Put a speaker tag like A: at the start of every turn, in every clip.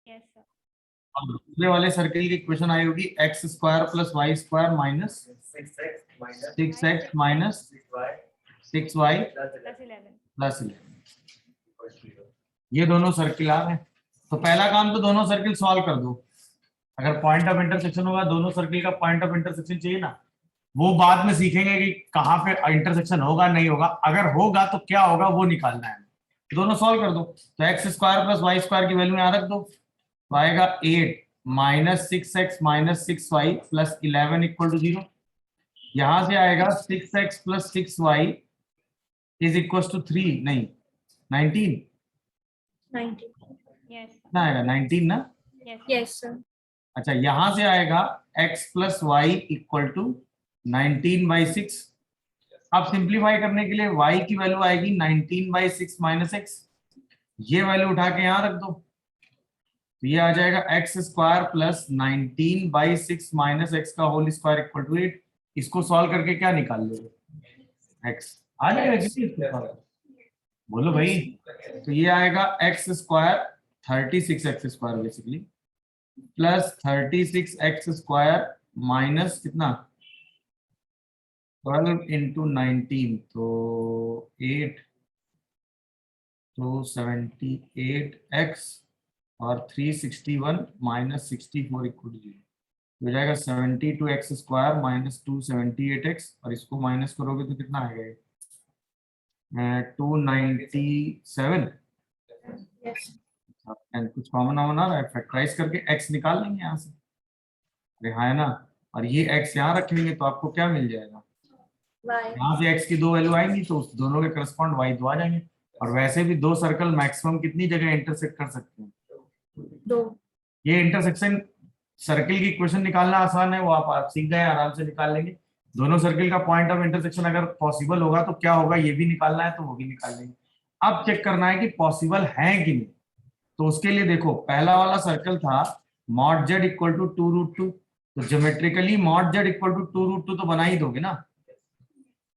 A: Yes sir.
B: अब दूसरे वाले सर्किल की इक्वेशन आई होगी x square plus y square minus 6x minus 6y
A: plus 11।
B: Plus 11। ये दोनों सर्किल आ रहे हैं, तो पहला काम तो दोनों सर्किल सॉल्व कर दो। अगर पॉइंट ऑफ इंटरसेक्शन होगा, दोनों सर्किल का पॉइंट ऑफ इंटरसेक्शन चाहिए ना, वो बाद में सीखेंगे कि कहाँ पे इंटरसेक्शन होगा नहीं होगा, अगर होगा तो क्या होगा वो निकालना है। दोनों सॉल्व कर दो, तो x square plus y square की वैल्यू यहाँ रख दो, तो आएगा 8 minus 6x minus 6y plus 11 equal to 0। यहां से आएगा 6x plus 6y is equal to 3, नहीं 19
A: यस
B: ना आएगा 19 ना।
C: Yes sir.
B: अच्छा, यहां से आएगा x plus y equal to 19/6। अब सिंप्लीफाई करने के लिए y की वैल्यू आएगी 19/6 माइनस x, ये वैल्यू उठा के यहां रख दो, तो ये आ जाएगा x square plus 19/6 minus x का होल स्क्वायर इक्वल टू 8। इसको सॉल्व करके क्या निकाल लोगे, एक्स आ जाएगा किसी, बोलो भाई। तो ये आएगा x square 36x square basically plus 36x square minus कितना 12 इंटू 19, तो 8, तो 78x और 361 माइनस 64 इक्वल टू 0 हो जाएगा 72x स्क्वायर माइनस 278x, और इसको माइनस करोगे तो कितना आएगा 297। एंड कुछ कॉमन आ रहा है, फैक्टराइज करके x निकाल लेंगे यहाँ से, अरे हाँ है ना, और ये x यहाँ रखेंगे तो आपको क्या मिल जाएगा, यहाँ से x की दो वैल्यू आएंगी तो उस दोनों के करस्पॉन्ड y दो आ जाएंगे। और वैसे भी दो सर्कल मैक्सिमम कितनी जगह इंटरसेक्ट कर सकते हैं,
C: 2।
B: ये इंटरसेक्शन सर्किल की इक्वेशन निकालना आसान है, वो आप सीख गए, आराम से निकाल लेंगे। दोनों सर्किल का पॉइंट ऑफ इंटरसेक्शन अगर पॉसिबल होगा तो क्या होगा ये भी निकालना है, तो वो भी निकाल लेंगे। अब चेक करना है कि पॉसिबल है कि नहीं, तो उसके लिए देखो पहला वाला सर्कल था मॉड जेड इक्वल टू 2√2, तो geometrically mod z equal to 2√2 तो बना ही दोगे ना,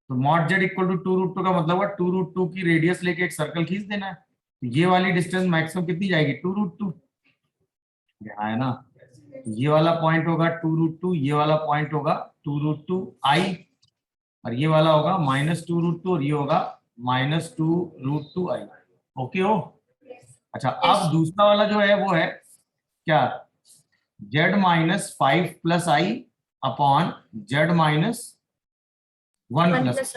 B: तो मॉड जेड इक्वल टू 2√2 का मतलब है 2√2 की रेडियस लेके एक सर्कल खींच देना है, तो ये वाली डिस्टेंस मैक्सिमम कितनी जाएगी 2√2, है ना। ये वाला पॉइंट होगा 2√2, ये वाला पॉइंट होगा 2√2 आई, और ये वाला होगा -2√2 और ये होगा -2√2 आई। ओके हो। अच्छा, अब दूसरा वाला जो है वो है क्या, z माइनस 5 प्लस आई अपॉन z माइनस 1 प्लस,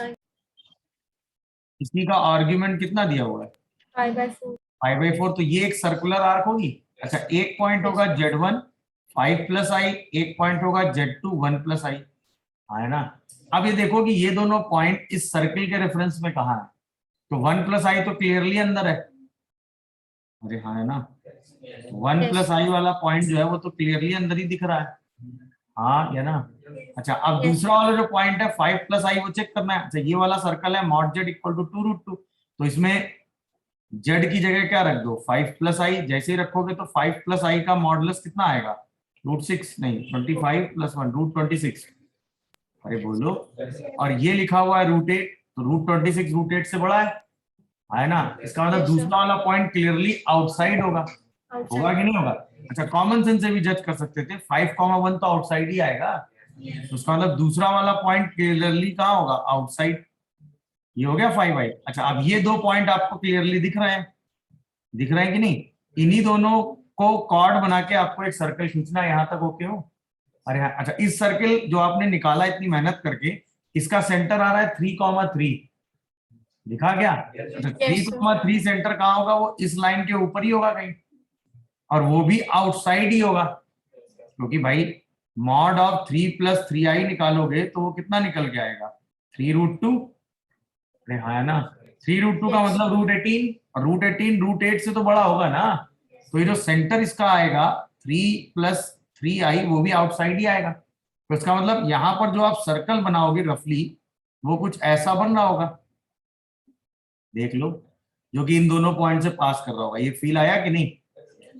B: इसी का आर्ग्यूमेंट कितना दिया हुआ है
C: 5/4।
B: 5/4, तो ये एक सर्कुलर आर्क होगी। अच्छा, एक पॉइंट होगा z1 5 प्लस आई, एक पॉइंट होगा z2 1 प्लस आई, है ना। अब ये देखो कि ये दोनों पॉइंट इस सर्किल के रेफरेंस में कहाँ है, तो 1 प्लस आई तो क्लियरली अंदर है, अरे हाँ है ना, 1 प्लस आई वाला पॉइंट जो है वो तो क्लियरली अंदर ही दिख रहा है, हाँ है ना। अच्छा, अब दूसरा वाला जो पॉइंट है 5 प्लस आई वो चेक करना है। अच्छा, ये वाला सर्कल है मॉड जेड इक्वल टू 2√2, तो इसमें जेड की जगह क्या रख दो 5 प्लस आई, जैसे ही रखोगे तो 5 प्लस आई का मॉडुलस कितना आएगा √6, नहीं 25 प्लस 1 √26, अरे बोलो। और ये लिखा हुआ है √8, तो √26 √8 से बड़ा है ना, इसका मतलब दूसरा वाला पॉइंट क्लियरली आउटसाइड होगा, होगा कि नहीं होगा। अच्छा, कॉमन सेंस से भी जज कर सकते थे, 5,1 तो आउटसाइड ही आएगा, तो उसका मतलब दूसरा वाला पॉइंट क्लियरली कहाँ होगा आउटसाइड, ये हो गया 5i। अच्छा, अब ये दो पॉइंट आपको क्लियरली दिख रहे हैं, दिख रहे हैं कि नहीं, इन्हीं दोनों को कॉर्ड बना के आपको एक सर्कल खींचना है, यहां तक ओके हो। अरे हाँ, अच्छा, इस सर्कल जो आपने निकाला इतनी मेहनत करके, इसका सेंटर आ रहा है 3,3, दिखा क्या, 3,3 सेंटर कहाँ होगा, वो इस लाइन के ऊपर ही होगा कहीं, और वो भी आउटसाइड ही होगा, क्योंकि भाई मॉड ऑफ 3 + 3i निकालोगे तो वो कितना निकल के आएगा 3√2, अरे हाँ है ना, 3√2 का मतलब √18, और √18 √8 से तो बड़ा होगा ना, तो ये जो सेंटर इसका आएगा 3 + 3i वो भी आउटसाइड ही आएगा, तो इसका मतलब यहाँ पर जो आप सर्कल बनाओगे रफली वो कुछ ऐसा बन रहा होगा, देख लो, जो कि इन दोनों पॉइंट से पास कर रहा होगा, ये फील आया कि नहीं,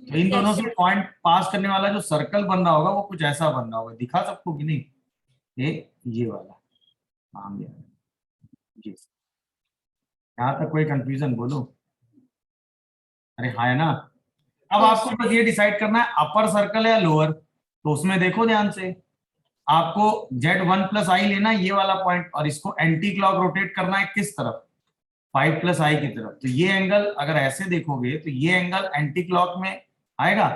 B: तो इन दोनों से पॉइंट पास करने वाला जो सर्कल बन रहा होगा वो कुछ ऐसा बन रहा होगा, दिखा सबको कि नहीं, ये वाला, हाँ जी, यहाँ तक कोई कंफ्यूजन बोलो, अरे हाँ है ना। अब आपको बस ये डिसाइड करना है अपर सर्कल या लोअर। तो उसमें देखो ध्यान से, आपको Z1 प्लस आई लेना है ये वाला पॉइंट, और इसको एंटी क्लॉक रोटेट करना है किस तरफ, 5 प्लस आई की तरफ। तो ये एंगल अगर ऐसे देखोगे तो ये एंगल एंटी क्लॉक में आएगा,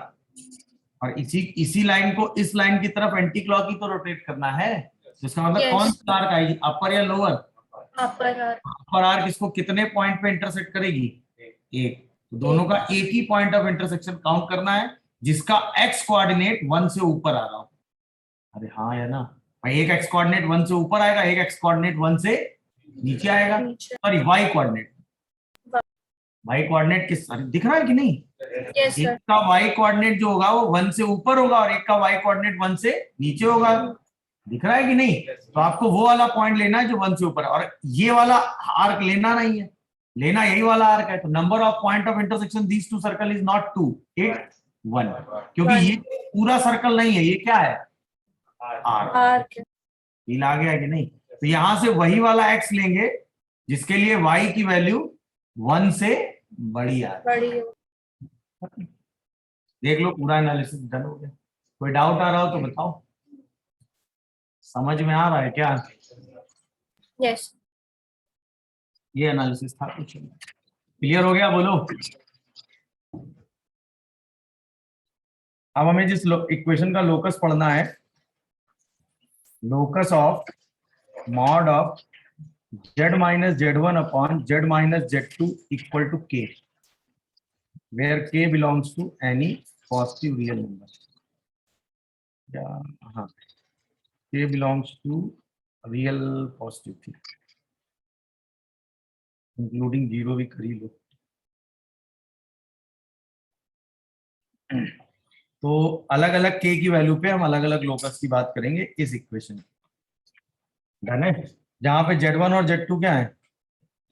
B: और इसी लाइन को इस लाइन की तरफ एंटी क्लॉक ही तो रोटेट करना है। तो इसका मतलब
C: Yes.
B: कौन सी आर्क आएगी, अपर या लोअर?
C: अपर आर्क।
B: अपर आर्क इसको कितने पॉइंट पे इंटरसेक्ट करेगी, एक। तो दोनों का एक ही पॉइंट ऑफ इंटरसेक्शन काउंट करना है, जिसका एक्स कोऑर्डिनेट 1 से ऊपर आ रहा हो। अरे हाँ है ना भाई, एक एक्स कोऑर्डिनेट 1 से ऊपर आएगा, एक एक्स कोऑर्डिनेट 1 से नीचे आएगा। Sorry, y coordinate, y coordinate किस दिख रहा है कि नहीं?
C: Yes,
B: एक
C: sir.
B: का वाई कोऑर्डिनेट जो होगा वो 1 से ऊपर होगा, और एक का वाई कोऑर्डिनेट 1 से नीचे होगा। दिख रहा है कि नहीं? तो आपको वो वाला पॉइंट लेना है जो 1 से ऊपर है, और ये वाला आर्क लेना नहीं है, लेना यही वाला आर्क है। तो number of point of intersection these two circle is not 2, it 1, क्योंकि ये पूरा सर्कल नहीं है, ये क्या है, आर्क।
C: आर्क।
B: फील आ गया कि नहीं? तो यहां से वही वाला एक्स लेंगे जिसके लिए y की वैल्यू 1 से बड़ी आ रही है।
C: बड़ी।
B: देख लो, पूरा एनालिसिस डन हो गया। कोई डाउट आ रहा हो तो बताओ, समझ में आ रहा है क्या?
C: Yes.
B: ये एनालिसिस था, कुछ क्लियर हो गया? बोलो। अब हमें जिस इक्वेशन का लोकस पढ़ना है, locus of mod of z minus z1 upon z minus z2 equal to k, where k belongs to any positive real number. हाँ, k belongs to real positive थी, इंक्लूडिंग जीरो भी कर ही लो। तो अलग अलग k की वैल्यू पे हम अलग अलग लोकस की बात करेंगे इस इक्वेशन में, डन है? जहां पे z1 और z2 क्या है,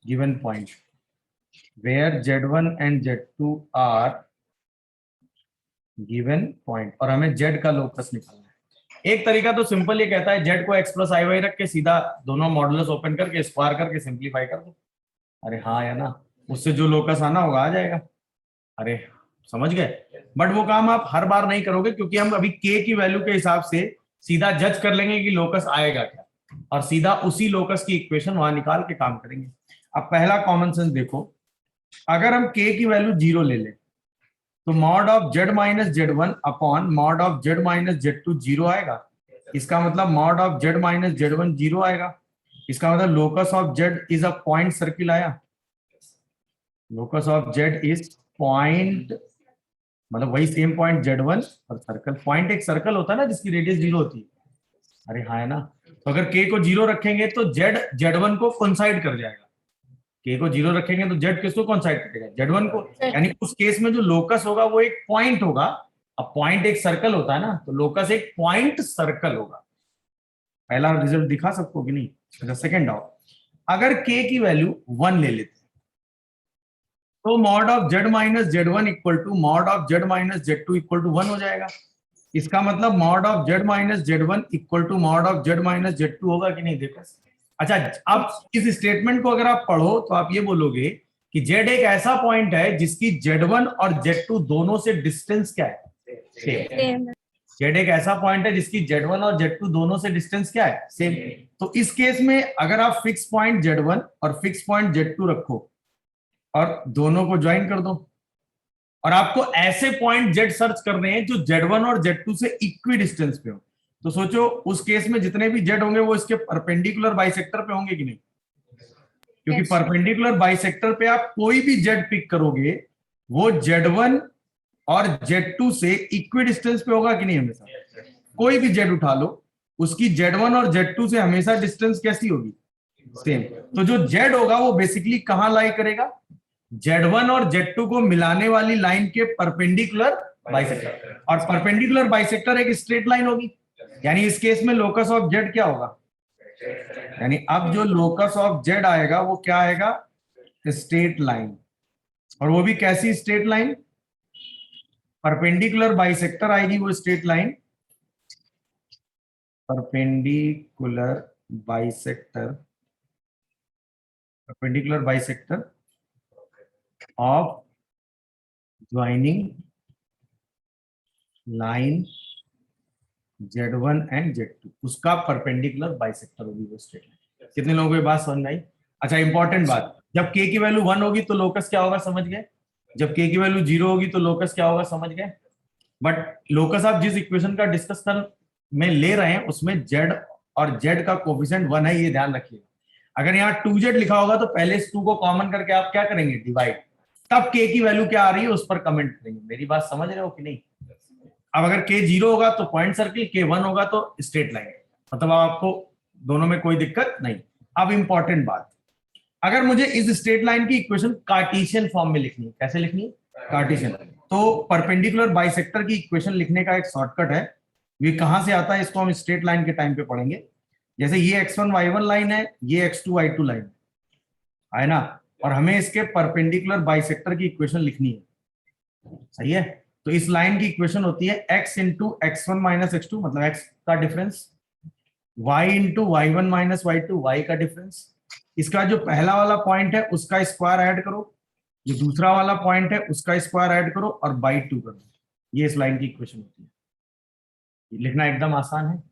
B: given point, where z1 and z2 are given point, और हमें z का लोकस निकालना है। एक तरीका तो सिंपल ये कहता है z को x प्लस आई वाई रख के सीधा दोनों मॉडुलस ओपन करके स्क्वायर करके सिंप्लीफाई कर दो। अरे हाँ है ना, उससे जो लोकस आना होगा आ जाएगा। अरे समझ गए? बट वो काम आप हर बार नहीं करोगे, क्योंकि हम अभी k की वैल्यू के हिसाब से सीधा जज कर लेंगे कि लोकस आएगा क्या, और सीधा उसी लोकस की इक्वेशन वहां निकाल के काम करेंगे। अब पहला कॉमन सेंस देखो, अगर हम k की वैल्यू 0 ले लें तो mod of z minus z1 upon mod of z minus z2 0 आएगा। इसका मतलब mod of z minus z1 0 आएगा। इसका मतलब locus of z is a point circle आया। Locus of z is point, मतलब वही सेम पॉइंट z1 और सर्कल। पॉइंट एक सर्कल होता है ना जिसकी रेडियस 0 होती है। अरे हाँ है ना, तो अगर k को 0 रखेंगे तो z z1 को कोइंसाइड कर जाएगा। k को 0 रखेंगे तो z किसको कोइंसाइड करेगा, z1 को। यानी उस केस में जो लोकस होगा वो एक पॉइंट होगा। अब पॉइंट एक सर्कल होता है ना, तो लोकस एक पॉइंट सर्कल होगा। पहला रिजल्ट दिखा सबको कि नहीं? अच्छा, सेकंड आओ, अगर k की वैल्यू 1 ले लेते तो mod of z minus z1 equal to mod of z minus z2 equal to 1 हो जाएगा। इसका मतलब mod of z minus z1 equal to mod of z minus z2 होगा कि नहीं? देखो। अच्छा, अब इस स्टेटमेंट को अगर आप पढ़ो तो आप ये बोलोगे कि z एक ऐसा पॉइंट है जिसकी z1 और z2 दोनों से डिस्टेंस क्या है, सेम। z एक ऐसा पॉइंट है जिसकी z1 और z2 दोनों से डिस्टेंस क्या है, सेम। तो इस केस में अगर आप फिक्स पॉइंट z1 और फिक्स पॉइंट z2 रखो और दोनों को ज्वाइन कर दो, और आपको ऐसे पॉइंट z सर्च करने हैं जो z1 और z2 से इक्वी डिस्टेंस पे हो, तो सोचो उस केस में जितने भी z होंगे वो इसके परपेंडिकुलर बाइसेक्टर पे होंगे कि नहीं? क्योंकि परपेंडिकुलर बाइसेक्टर पे आप कोई भी z पिक करोगे वो z1 और z2 से इक्वी डिस्टेंस पे होगा कि नहीं? हमेशा कोई भी z उठा लो, उसकी z1 और z2 से हमेशा डिस्टेंस कैसी होगी, सेम। तो जो z होगा वो बेसिकली कहां लाई करेगा, z1 और z2 को मिलाने वाली लाइन के परपेंडिकुलर बाइसेक्टर, और परपेंडिकुलर बाइसेक्टर एक स्ट्रेट लाइन होगी। यानी इस केस में लोकस ऑफ z क्या होगा, यानी अब जो लोकस ऑफ z आएगा वो क्या आएगा, स्ट्रेट लाइन। और वो भी कैसी स्ट्रेट लाइन, परपेंडिकुलर बाइसेक्टर आएगी वो straight line, perpendicular bisector, perpendicular bisector of joining line Z1 and Z2 उसका परपेंडिकुलर बाइसेक्टर होगी वो स्ट्रेट लाइन। कितने लोगों को ये बात समझ में आई? अच्छा, इंपॉर्टेंट बात, जब k की वैल्यू 1 होगी तो लोकस क्या होगा समझ गए, जब k की वैल्यू 0 होगी तो लोकस क्या होगा समझ गए। बट लोकस आप जिस इक्वेशन का डिस्कस कर में ले रहे हैं उसमें z और z का कोफिशिएंट 1 है, ये ध्यान रखिए। अगर यहाँ 2z लिखा होगा तो पहले इस 2 को कॉमन करके आप क्या करेंगे, डिवाइड, तब k की वैल्यू क्या आ रही है उस पर कमेंट करेंगे। मेरी बात समझ रहे हो कि नहीं? अब अगर k 0 होगा तो पॉइंट सर्किल, k 1 होगा तो स्ट्रेट लाइन, मतलब आपको दोनों में कोई दिक्कत नहीं। अब इंपॉर्टेंट बात, अगर मुझे इस स्ट्रेट लाइन की इक्वेशन कार्टेशियन फॉर्म में लिखनी है, कैसे लिखनी है, कार्टेशियन, तो परपेंडिकुलर बाइसेक्टर की इक्वेशन लिखने का एक शॉर्टकट है। ये कहां से आता है इसको हम स्ट्रेट लाइन के टाइम पे पढ़ेंगे। जैसे ये x1 y1 लाइन है, ये x2 y2 लाइन है ना, और हमें इसके परपेंडिकुलर बाइसेक्टर की इक्वेशन लिखनी है, सही है। तो इस लाइन की इक्वेशन होती है x into x1 minus x2, मतलब x का difference, y into y1 minus y2, y का डिफरेंस, इसका जो पहला वाला पॉइंट है उसका स्क्वायर ऐड करो, जो दूसरा वाला पॉइंट है उसका स्क्वायर ऐड करो और बाई 2 कर दो। ये इस लाइन की इक्वेशन होती है। लिखना एकदम आसान है,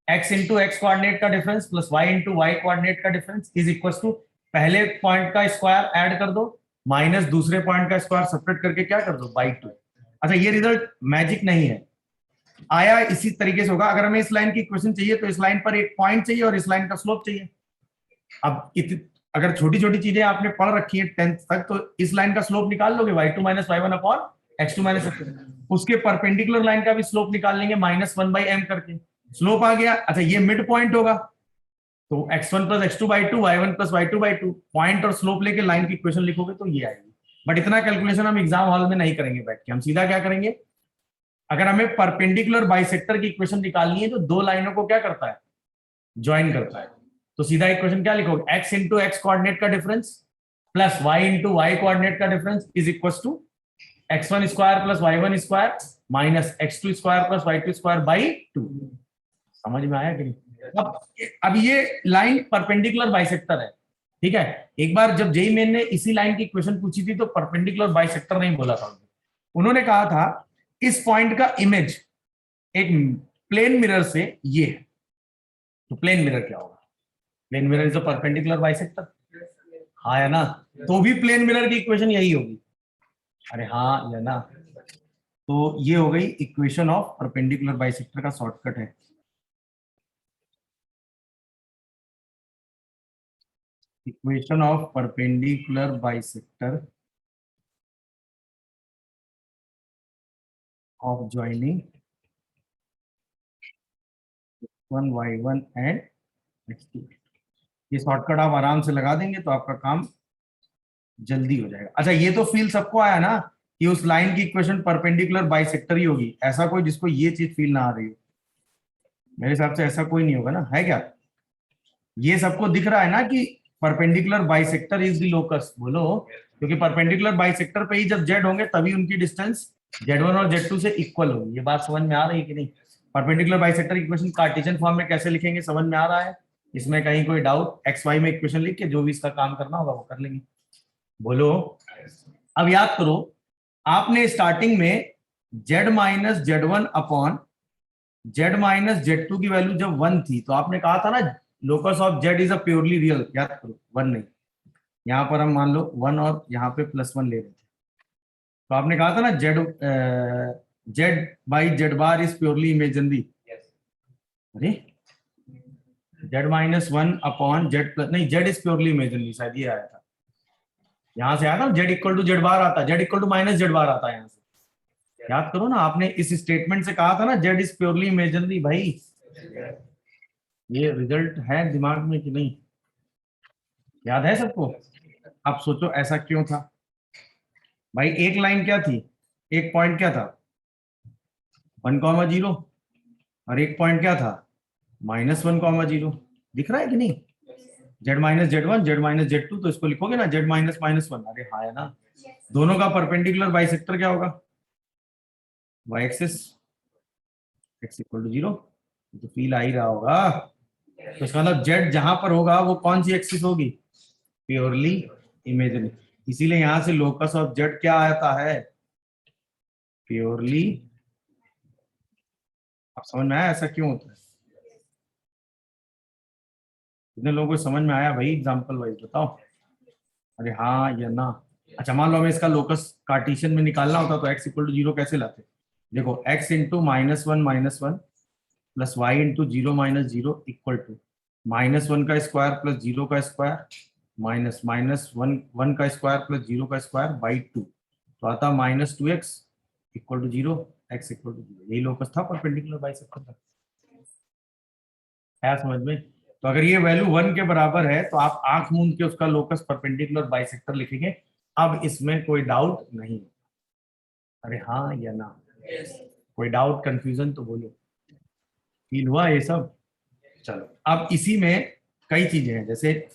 B: x इंटू एक्स कोऑर्डिनेट का difference plus y into y coordinate का डिफरेंस इज इक्वल टू पहले पॉइंट का स्क्वायर ऐड कर दो माइनस दूसरे पॉइंट का स्क्वायर सेपरेट करके क्या कर दो, बाई 2। अच्छा, ये रिजल्ट मैजिक नहीं है, आया इसी तरीके से होगा। अगर हमें इस लाइन की इक्वेशन चाहिए तो इस लाइन पर एक पॉइंट चाहिए और इस लाइन का स्लोप चाहिए। अब अगर छोटी छोटी चीजें आपने पढ़ रखी है 10th तक, तो इस लाइन का स्लोप निकाल लोगे, y2 minus y1 upon x2 minus x2, उसके परपेंडिकुलर लाइन का भी स्लोप निकाल लेंगे -1/m करके, स्लोप आ गया। अच्छा, ये मिड पॉइंट होगा तो x1 plus x2 by 2, y1 plus y2 by 2, point और स्लोप लेके लाइन की इक्वेशन लिखोगे तो ये आएगी। बट इतना कैलकुलेशन हम एग्जाम हॉल में नहीं करेंगे बैठ के, हम सीधा क्या करेंगे, अगर हमें परपेंडिकुलर बाइसेक्टर की इक्वेशन निकालनी है तो दो लाइनों को क्या करता है, ज्वाइन करता है। तो सीधा इक्वेशन क्या लिखोगे, x इंटू एक्स कोऑर्डिनेट का difference plus y into y coordinate का difference is equal to x1 square plus y1 square minus x2 square plus y2 square by 2। समझ में आया कि नहीं? अब ये लाइन परपेंडिकुलर बाइसेक्टर है, ठीक है। एक बार जब जेई मेन ने इसी लाइन की इक्वेशन पूछी थी तो परपेंडिकुलर बाइसेक्टर नहीं बोला था, उन्होंने कहा था इस पॉइंट का इमेज एक प्लेन मिरर से ये है। तो प्लेन मिरर क्या होगा, plane mirror is a perpendicular bisector, हाँ है ना, तो भी प्लेन मिरर की इक्वेशन यही होगी, अरे हाँ है ना। तो ये हो गई इक्वेशन ऑफ परपेंडिकुलर बाइसेक्टर का शॉर्टकट है। Equation of perpendicular bisector of joining x1 y1 and x2। ये शॉर्टकट आप आराम से लगा देंगे तो आपका काम जल्दी हो जाएगा। अच्छा, ये तो फील सबको आया ना कि उस लाइन की इक्वेशन परपेंडिकुलर बाइसेक्टर ही होगी, ऐसा कोई जिसको ये चीज फील ना आ रही हो? मेरे हिसाब से ऐसा कोई नहीं होगा ना, है क्या? ये सबको दिख रहा है ना कि perpendicular bisector is the locus, बोलो, क्योंकि परपेंडिकुलर बाइसेक्टर पे ही जब z होंगे तभी उनकी डिस्टेंस z1 और z2 से इक्वल होगी। ये बात समझ में आ रही है कि नहीं? Perpendicular bisector equation Cartesian form में कैसे लिखेंगे समझ में आ रहा है? इसमें कहीं कोई डाउट? एक्स वाई में इक्वेशन लिख के जो भी इसका काम करना होगा वो कर लेंगे, बोलो। अब याद करो, आपने स्टार्टिंग में z minus z1 upon z minus z2 की वैल्यू जब 1 थी तो आपने कहा था ना locus of z is a purely real, याद करो 1 नहीं, यहां पर हम मान लो 1 और यहाँ पे +1 ले रहे थे, तो आपने कहा था ना z by z bar is purely imaginary. अरे z minus 1 upon z plus, नहीं z इज प्योरली इमेजिनरी, शायद ये आया था, यहां से आया था z equal to z bar आता, z equal to minus z bar आता है यहाँ से। याद करो ना, आपने इस स्टेटमेंट से कहा था ना z इज प्योरली इमेजिनरी। भाई ये रिजल्ट है दिमाग में कि नहीं, याद है सबको? अब सोचो ऐसा क्यों था भाई? एक लाइन क्या थी, एक पॉइंट क्या था 1,0 और एक पॉइंट क्या था -1,0। दिख रहा है कि नहीं? z minus z1 z minus z2, तो इसको लिखोगे ना z माइनस -1। अरे हाँ है ना, दोनों का परपेंडिकुलर बाइसेक्टर क्या होगा, y axis x equal to 0। तो फील आ ही रहा होगा, तो इसका मतलब z जहां पर होगा वो कौन सी एक्सिस होगी, प्योरली इमेजिनरी। इसीलिए यहां से लोकस ऑफ z क्या आता है, प्योरली आप समझ में आया ऐसा क्यों होता है? कितने लोगों को समझ में आया भाई एग्जाम्पल वाइज बताओ। अरे हाँ या ना। अच्छा मान लो हमें इसका लोकस कार्टेशियन में निकालना होता तो x इक्वल टू 0 कैसे लाते? देखो x into -1 plus y into 0 -0 equal to -1 का स्क्वायर प्लस 0 का स्क्वायर माइनस -1 का स्क्वायर प्लस 0 का स्क्वायर बाई 2, तो आता -2x equal to 0, x equal to 0। यही लोकस था परपेंडिकुलर बाइसेक्टर का। है समझ में? तो अगर ये वैल्यू 1 के बराबर है तो आप आंख मूंद के उसका लोकस परपेंडिकुलर बाइसेक्टर लिखेंगे। अब इसमें कोई डाउट नहीं। अरे हाँ या ना? कोई डाउट कंफ्यूजन तो बोलो। फील हुआ ये सब? चलो अब इसी में कई चीजें हैं, जैसे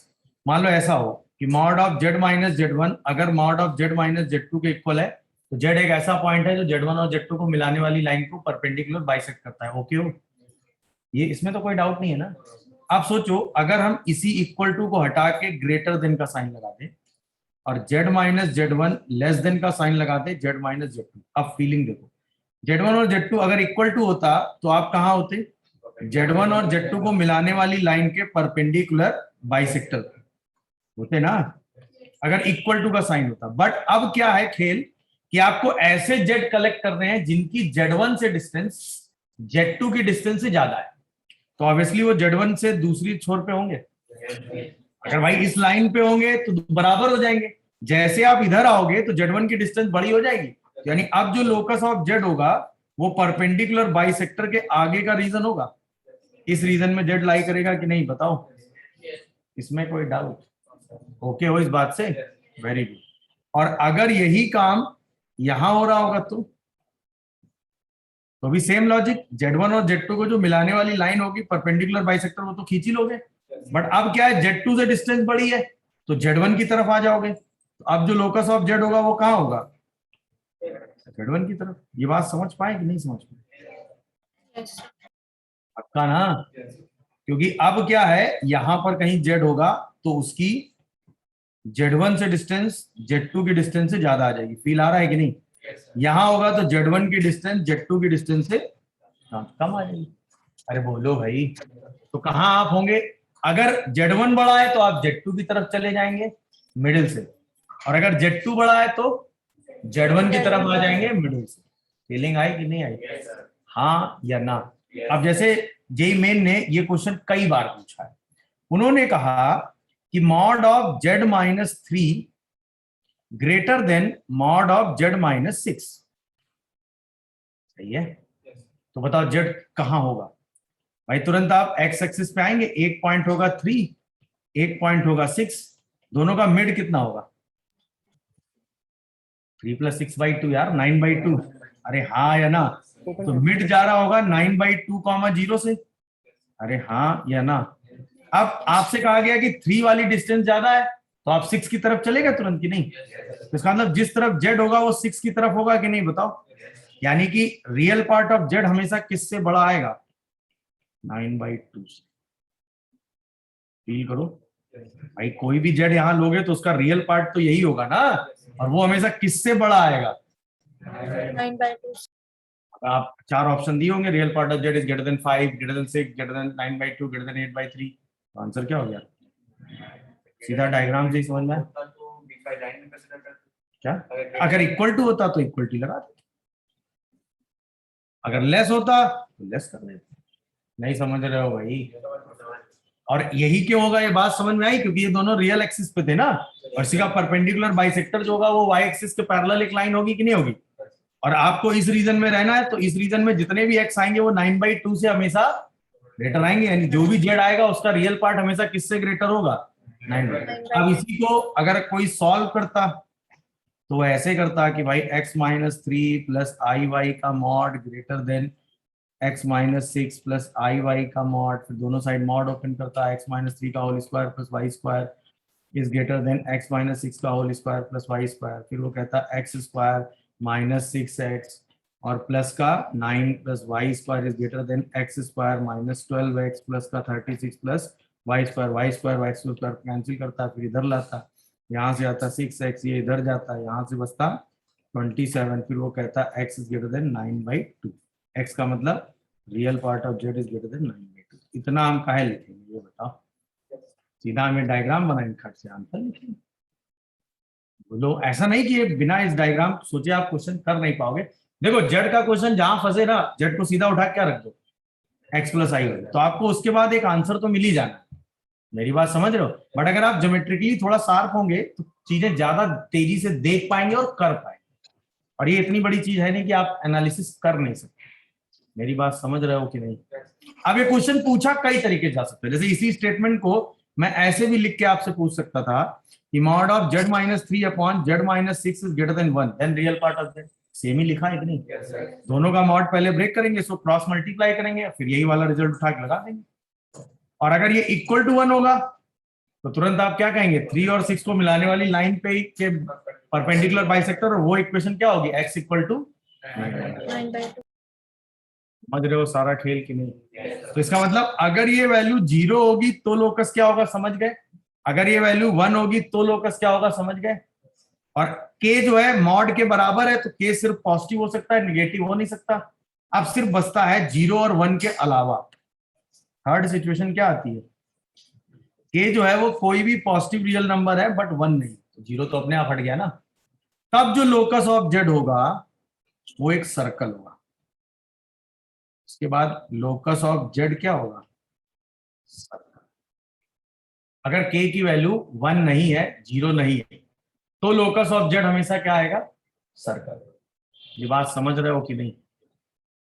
B: मान लो ऐसा हो कि mod of z minus Z1 अगर mod of z minus Z2 के इक्वल है तो z एक ऐसा पॉइंट है जो Z1 और Z2 को मिलाने वाली लाइन को परपेंडिकुलर बाइसेक्ट करता है। ओके हो? ये इसमें तो कोई डाउट नहीं है ना। आप सोचो अगर हम इसी इक्वल टू को हटा के ग्रेटर देन का साइन लगा दें और z minus Z1 less than का साइन लगा दें z माइनस Z2, अब फीलिंग देखो। Z1 और Z2 अगर इक्वल टू होता तो आप कहाँ होते? Z1 और Z2 को मिलाने वाली लाइन के परपेंडिकुलर बाइसेक्टर होते ना, अगर इक्वल टू का साइन होता। बट अब क्या है खेल कि आपको ऐसे Z कलेक्ट करने हैं जिनकी Z1 से डिस्टेंस Z2 की डिस्टेंस से ज्यादा है, तो ऑब्वियसली वो Z1 से दूसरी छोर पे होंगे। अगर भाई इस लाइन पे होंगे तो बराबर हो जाएंगे। जैसे आप इधर आओगे तो Z1 की डिस्टेंस बड़ी हो जाएगी, यानी अब जो लोकस ऑफ Z होगा वो परपेंडिकुलर बाइसेक्टर के आगे का रीजन होगा। इस रीजन में Z लाई करेगा कि नहीं बताओ? इसमें कोई डाउट? ओके हो इस बात से? Very good. और अगर यही काम यहां हो रहा होगा तो भी सेम लॉजिक, Z1 और Z2 को जो मिलाने वाली लाइन होगी परपेंडिकुलर बाइसेक्टर वो तो खींच ही लोगे। बट अब क्या है Z2 से डिस्टेंस बड़ी है तो Z1 की तरफ आ जाओगे, तो अब जो लोकस ऑफ Z होगा वो कहाँ होगा? Z1 की तरफ। ये बात समझ पाए कि नहीं समझ पाए?
C: Yes.
B: पक्का ना? क्योंकि अब क्या है यहां पर कहीं Z होगा तो उसकी Z1 से डिस्टेंस Z2 की डिस्टेंस से ज्यादा आ जाएगी। फील आ रहा है कि नहीं? यहां होगा तो Z1 की डिस्टेंस Z2 की डिस्टेंस से कम आ जाएगी। अरे बोलो भाई, तो कहां आप होंगे? अगर Z1 बड़ा है तो आप Z2 की तरफ चले जाएंगे मिडिल से, और अगर Z2 बड़ा है तो Z1 की तरफ आ जाएंगे मिडिल से। फीलिंग आई कि नहीं आई? हाँ या ना? अब जैसे जेई मेन ने ये क्वेश्चन कई बार पूछा है, उन्होंने कहा कि mod of Z minus 3 greater than mod of Z minus 6। सही है? तो बताओ Z कहां होगा? भाई तुरंत आप एक्स एक्सिस पे आएंगे, एक पॉइंट होगा 3, एक पॉइंट होगा 6, दोनों का मिड कितना होगा? 3 + 6/2 यार 9/2। अरे हाँ या ना? तो मिड जा रहा होगा 9/2, 0 से। अरे हाँ या ना? अब आपसे कहा गया कि 3 वाली डिस्टेंस ज्यादा है तो आप 6 की तरफ चलेगा तुरंत कि नहीं? तो इसका मतलब जिस तरफ Z होगा वो 6 की तरफ होगा कि नहीं बताओ? यानी कि रियल पार्ट ऑफ Z हमेशा किससे बड़ा आएगा? 9/2 से। फील करो भाई, कोई भी Z यहां लोगे तो उसका रियल पार्ट तो यही होगा ना, और वो हमेशा किससे बड़ा आएगा?
C: 9/2.
B: आप 4 ऑप्शन दिए होंगे, real part of Z is greater then 5, greater than 6, greater than 9/2, greater than 8/3। तो आंसर क्या हो गया? सीधा डायग्राम से ही समझ में आया? क्या? अगर इक्वल टू होता तो इक्वलिटी लगा देते, अगर लेस होता तो लेस कर देते। नहीं समझ रहे हो भाई? और यही क्यों होगा ये बात समझ में आई? क्योंकि ये दोनों रियल एक्सिस पे थे ना, और इसी का परपेंडिकुलर बाइसेक्टर जो होगा वो वाई एक्सिस के पैरेलल एक लाइन होगी कि नहीं होगी? और आपको इस रीजन में रहना है तो इस रीजन में जितने भी एक्स आएंगे वो 9/2 से हमेशा ग्रेटर आएंगे, यानी जो भी Z आएगा उसका रियल पार्ट हमेशा किससे ग्रेटर होगा? 9/2। अब इसी को अगर कोई सॉल्व करता तो वो ऐसे करता कि भाई x-3 + iy का mod greater than x-6 + iy का मॉड, फिर दोनों साइड मॉड ओपन करता है x-3 का whole square + y² is greater than x-6 का होल स्क्वायर + y²। फिर वो कहता है x² - 6x और प्लस का 9 + y² is greater then x² - 12x plus का 36 + y² कैंसिल करता है, फिर इधर लाता, यहाँ से आता 6x, ये इधर जाता है, यहाँ से बचता 27। फिर वो कहता है x is greater then 9/2। x का मतलब real part of z is greater then 9/2। इतना हम काहे लिखेंगे ये बताओ? सीधा हमें डायग्राम बनाएंगे, खट से आंसर लिखेंगे। बोलो ऐसा नहीं कि ये बिना इस डायग्राम सोचे आप क्वेश्चन कर नहीं पाओगे। देखो जेड का क्वेश्चन जहां फंसे ना, जेड को सीधा उठा के क्या रख दो, x प्लस आई, तो आपको उसके बाद एक आंसर तो मिल ही जाना। मेरी बात समझ रहे हो? बट अगर आप ज्योमेट्रिकली थोड़ा शार्प होंगे तो चीजें ज्यादा तेजी से देख पाएंगे और कर पाएंगे। और ये इतनी बड़ी चीज है नहीं कि आप एनालिसिस कर नहीं सकते। मेरी बात समझ रहे हो कि नहीं? अब ये क्वेश्चन पूछा कई तरीके जा सकते हैं। जैसे इसी स्टेटमेंट को मैं ऐसे भी लिख के आपसे पूछ सकता था कि mod of z minus 3 upon z minus 6 is greater than 1, then real part of z। Same ही लिखा है कि नहीं? दोनों का मॉड पहले ब्रेक करेंगे, सो क्रॉस मल्टीप्लाई करेंगे, फिर यही वाला रिजल्ट उठा के लगा देंगे। और अगर ये इक्वल टू 1 होगा तो तुरंत आप क्या कहेंगे, 3 और 6 को मिलाने वाली लाइन पे के परपेंडिकुलर बाइसेक्टर, और वो इक्वेशन क्या होगी, x इक्वल टू
C: 9/2।
B: समझ रहे हो सारा खेल कि नहीं? तो इसका मतलब अगर ये वैल्यू 0 होगी तो लोकस क्या होगा, समझ गए? अगर ये वैल्यू 1 होगी तो लोकस क्या होगा, समझ गए? और k जो है मॉड के बराबर है, तो k सिर्फ पॉजिटिव हो सकता है, निगेटिव हो नहीं सकता। अब सिर्फ बचता है 0 और 1 के अलावा। थर्ड सिचुएशन क्या आती है, k जो है वो कोई भी पॉजिटिव रियल नंबर है बट 1 नहीं, तो 0 तो अपने आप हट गया ना। तब जो लोकस ऑफ z होगा वो एक सर्कल होगा। इसके बाद लोकस ऑफ z क्या होगा, सर्कल। अगर k की वैल्यू 1 नहीं है, 0 नहीं है, तो लोकस ऑफ z हमेशा क्या आएगा, सर्कल। ये बात समझ रहे हो कि नहीं?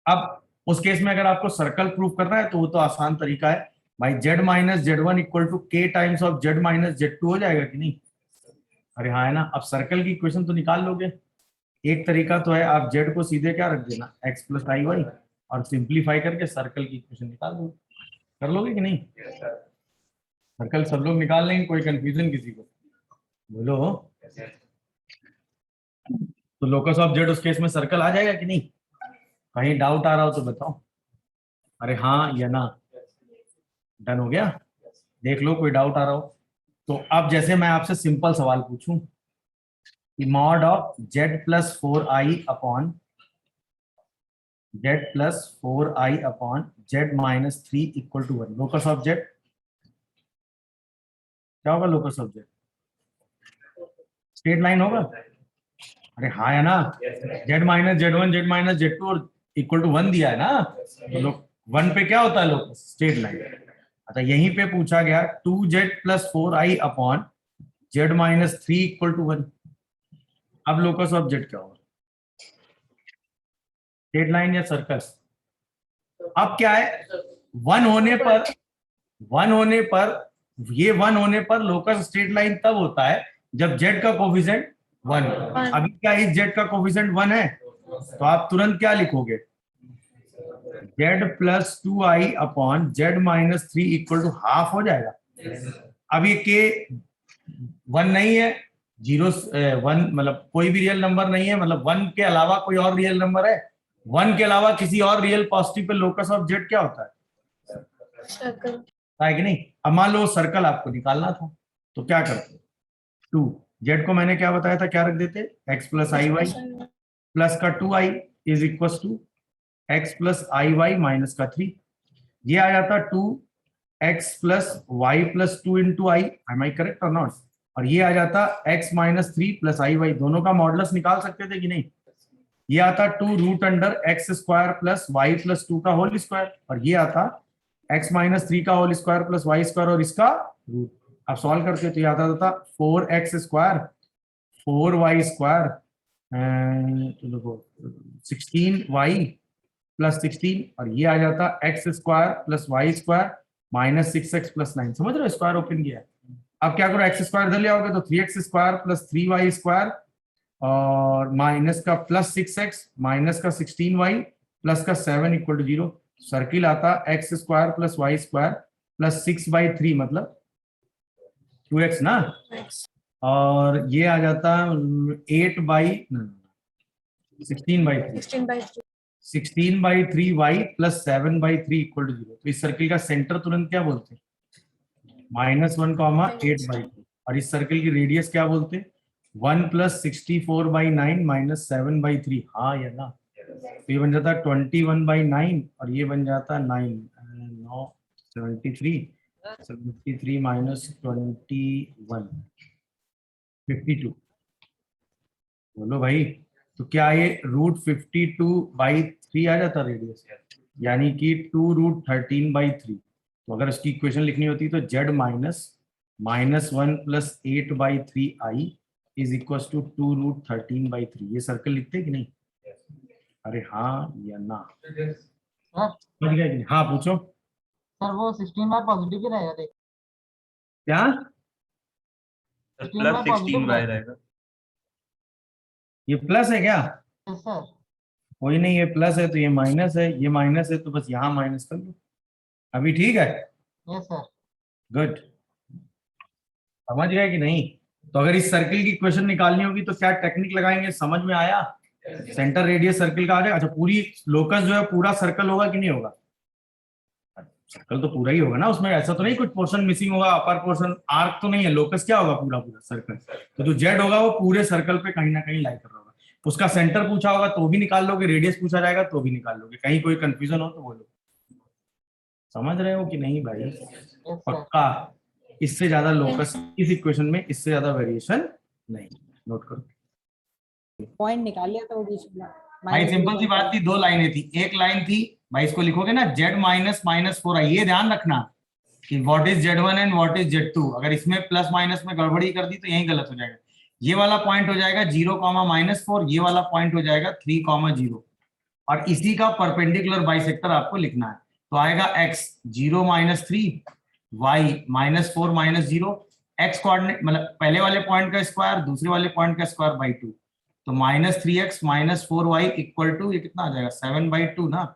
B: अब उस केस में अगर आपको सर्कल प्रूव करना है तो वो तो आसान तरीका है भाई, z minus z1 equal to k times of z minus z2 हो जाएगा कि नहीं? अरे हाँ है ना। अब सर्कल की इक्वेशन तो निकाल लोगे। एक तरीका तो है, आप z को सीधे क्या रख देना, x प्लस आई वाई, और सिंप्लीफाई करके सर्कल की इक्वेशन निकाल दो। कर लोगे कि नहीं? सर्कल सब लोग निकाल लेंगे, कोई कंफ्यूजन किसी को? बोलो। तो लोकस ऑफ z उस केस में सर्कल आ जाएगा कि नहीं? कहीं डाउट आ रहा हो तो बताओ। अरे हाँ या ना? डन हो गया? देख लो कोई डाउट आ रहा हो तो। अब जैसे मैं आपसे सिंपल सवाल पूछूं कि mod of z plus 4i upon z plus 4i upon z minus 3 equal to 1, locus of z क्या होगा? Locus of z straight line होगा। अरे हाँ है ना, z minus z1 z minus z2 और इक्वल टू 1 दिया है ना, तो लोग 1 पे क्या होता है लोकस, स्ट्रेट लाइन। अच्छा यहीं पे पूछा गया 2z plus 4i upon z minus 3 equal to 1, अब लोकस ऑफ z क्या होगा, स्ट्रेट लाइन या सर्कल? अब क्या है, 1 होने पर ये 1 होने पर लोकस स्ट्रेट लाइन तब होता है जब z का कोफिशिएंट 1। अभी क्या इस z का कोफिशिएंट 1 है, तो आप तुरंत क्या लिखोगे, z plus 2i upon z minus 3 equal to half हो जाएगा। अब ये k 1 नहीं है, 0 1 मतलब कोई भी रियल नंबर नहीं है, मतलब 1 के अलावा कोई और रियल नंबर है, 1 के अलावा किसी और real positive pay locus of z क्या होता है,
C: सर्कल
B: है कि नहीं? अब मान लो सर्कल आपको निकालना था तो क्या करते, 2 z को मैंने क्या बताया था, क्या रख देते, x plus i y plus का 2i is equal to x plus i y minus का 3। ये आ जाता 2x plus y plus 2 into i, am I correct और नॉट? और ये आ जाता x minus 3 plus i y, दोनों का मॉडुलस निकाल सकते थे कि नहीं? ये आता 2 root under x square plus y plus 2 का होल स्क्वायर, और ये आता x माइनस 3 का whole square plus y square और इसका रूट। अब सॉल्व करते तो ये आता था 4x स्क्वायर 4y स्क्वायर तो देखो 16y प्लस 16, और ये आ जाता x square plus y square minus 6x plus 9। समझ रहे हो, स्क्वायर ओपन किया। अब क्या करो, एक्स स्क्वायर इधर ले आओगे तो 3x square plus 3y square और माइनस का प्लस 6x माइनस का 16y प्लस का 7 इक्वल टू 0। सर्किल आता x square plus y square plus 6/3 मतलब 2x ना, और ये आ जाता 16/3y प्लस 7/3 इक्वल टू 0। तो इस सर्किल का सेंटर तुरंत क्या बोलते हैं, -1, 8/3, और इस सर्किल की रेडियस क्या बोलते हैं, 1 प्लस 64/9 माइनस 7/3। हाँ या ना? तो ये बन जाता 21/9 और ये बन जाता 9 9 73 माइनस 21 52। बोलो भाई, तो क्या ये √52/3 आ जाता रेडियस, यानी कि 2√13/3। तो अगर इसकी इक्वेशन लिखनी होती तो z -1 + 8/3i is equal to 2√13/3। ये सर्कल लिखते हैं कि नहीं? अरे हाँ या ना?
D: सर
B: समझ गया कि नहीं? हाँ पूछो।
D: सर वो 16 बार पॉजिटिव ही रहेगा देख।
B: क्या?
E: प्लस 16y रहेगा।
B: ये प्लस है क्या?
D: Yes sir.
B: कोई नहीं, ये प्लस है तो ये माइनस है, ये माइनस है तो बस यहाँ माइनस कर लो। अभी ठीक है?
D: Yes sir.
B: गुड। समझ गए कि नहीं? तो अगर इस सर्किल की इक्वेशन निकालनी होगी तो क्या टेक्निक लगाएंगे? समझ में आया? सेंटर रेडियस सर्किल का आ गया। अच्छा, पूरी लोकस जो है पूरा सर्कल होगा कि नहीं होगा? सर्कल तो पूरा ही होगा ना, उसमें ऐसा तो नहीं कुछ पोर्शन मिसिंग होगा, अपर पोर्शन आर्क तो नहीं है। लोकस क्या होगा? पूरा पूरा सर्कल। तो जो जेड होगा वो पूरे सर्कल पे कहीं ना कहीं लाई कर रहा होगा। उसका सेंटर पूछा होगा तो भी निकाल लोगे, रेडियस पूछा जाएगा तो भी निकाल लोगे। कहीं कोई कंफ्यूजन हो तो बोलो। समझ रहे हो कि नहीं भाई?
D: Yes sir.
B: पक्का? इससे ज्यादा लोकस इस इक्वेशन में, इससे ज्यादा वेरिएशन नहीं। नोट करो।
F: पॉइंट निकाल लिया था वो बीच में।
B: भाई सिंपल सी बात थी, दो लाइनें थी। एक लाइन थी भाई, इसको लिखोगे ना z -4i। ये ध्यान रखना कि what is z1 and what is z2। अगर इसमें प्लस माइनस में गड़बड़ी कर दी तो यही गलत हो जाएगा। ये वाला पॉइंट हो जाएगा 0, -4, ये वाला पॉइंट हो जाएगा 3, 0 और इसी का परपेंडिकुलर बाइसेक्टर आपको लिखना है। तो आएगा x 0 - 3, y -4 - 0, x कोऑर्डिनेट मतलब पहले वाले पॉइंट का स्क्वायर, दूसरे वाले पॉइंट का स्क्वायर बाई 2। तो -3x -4y इक्वल टू ये कितना आ जाएगा? 7/2 ना।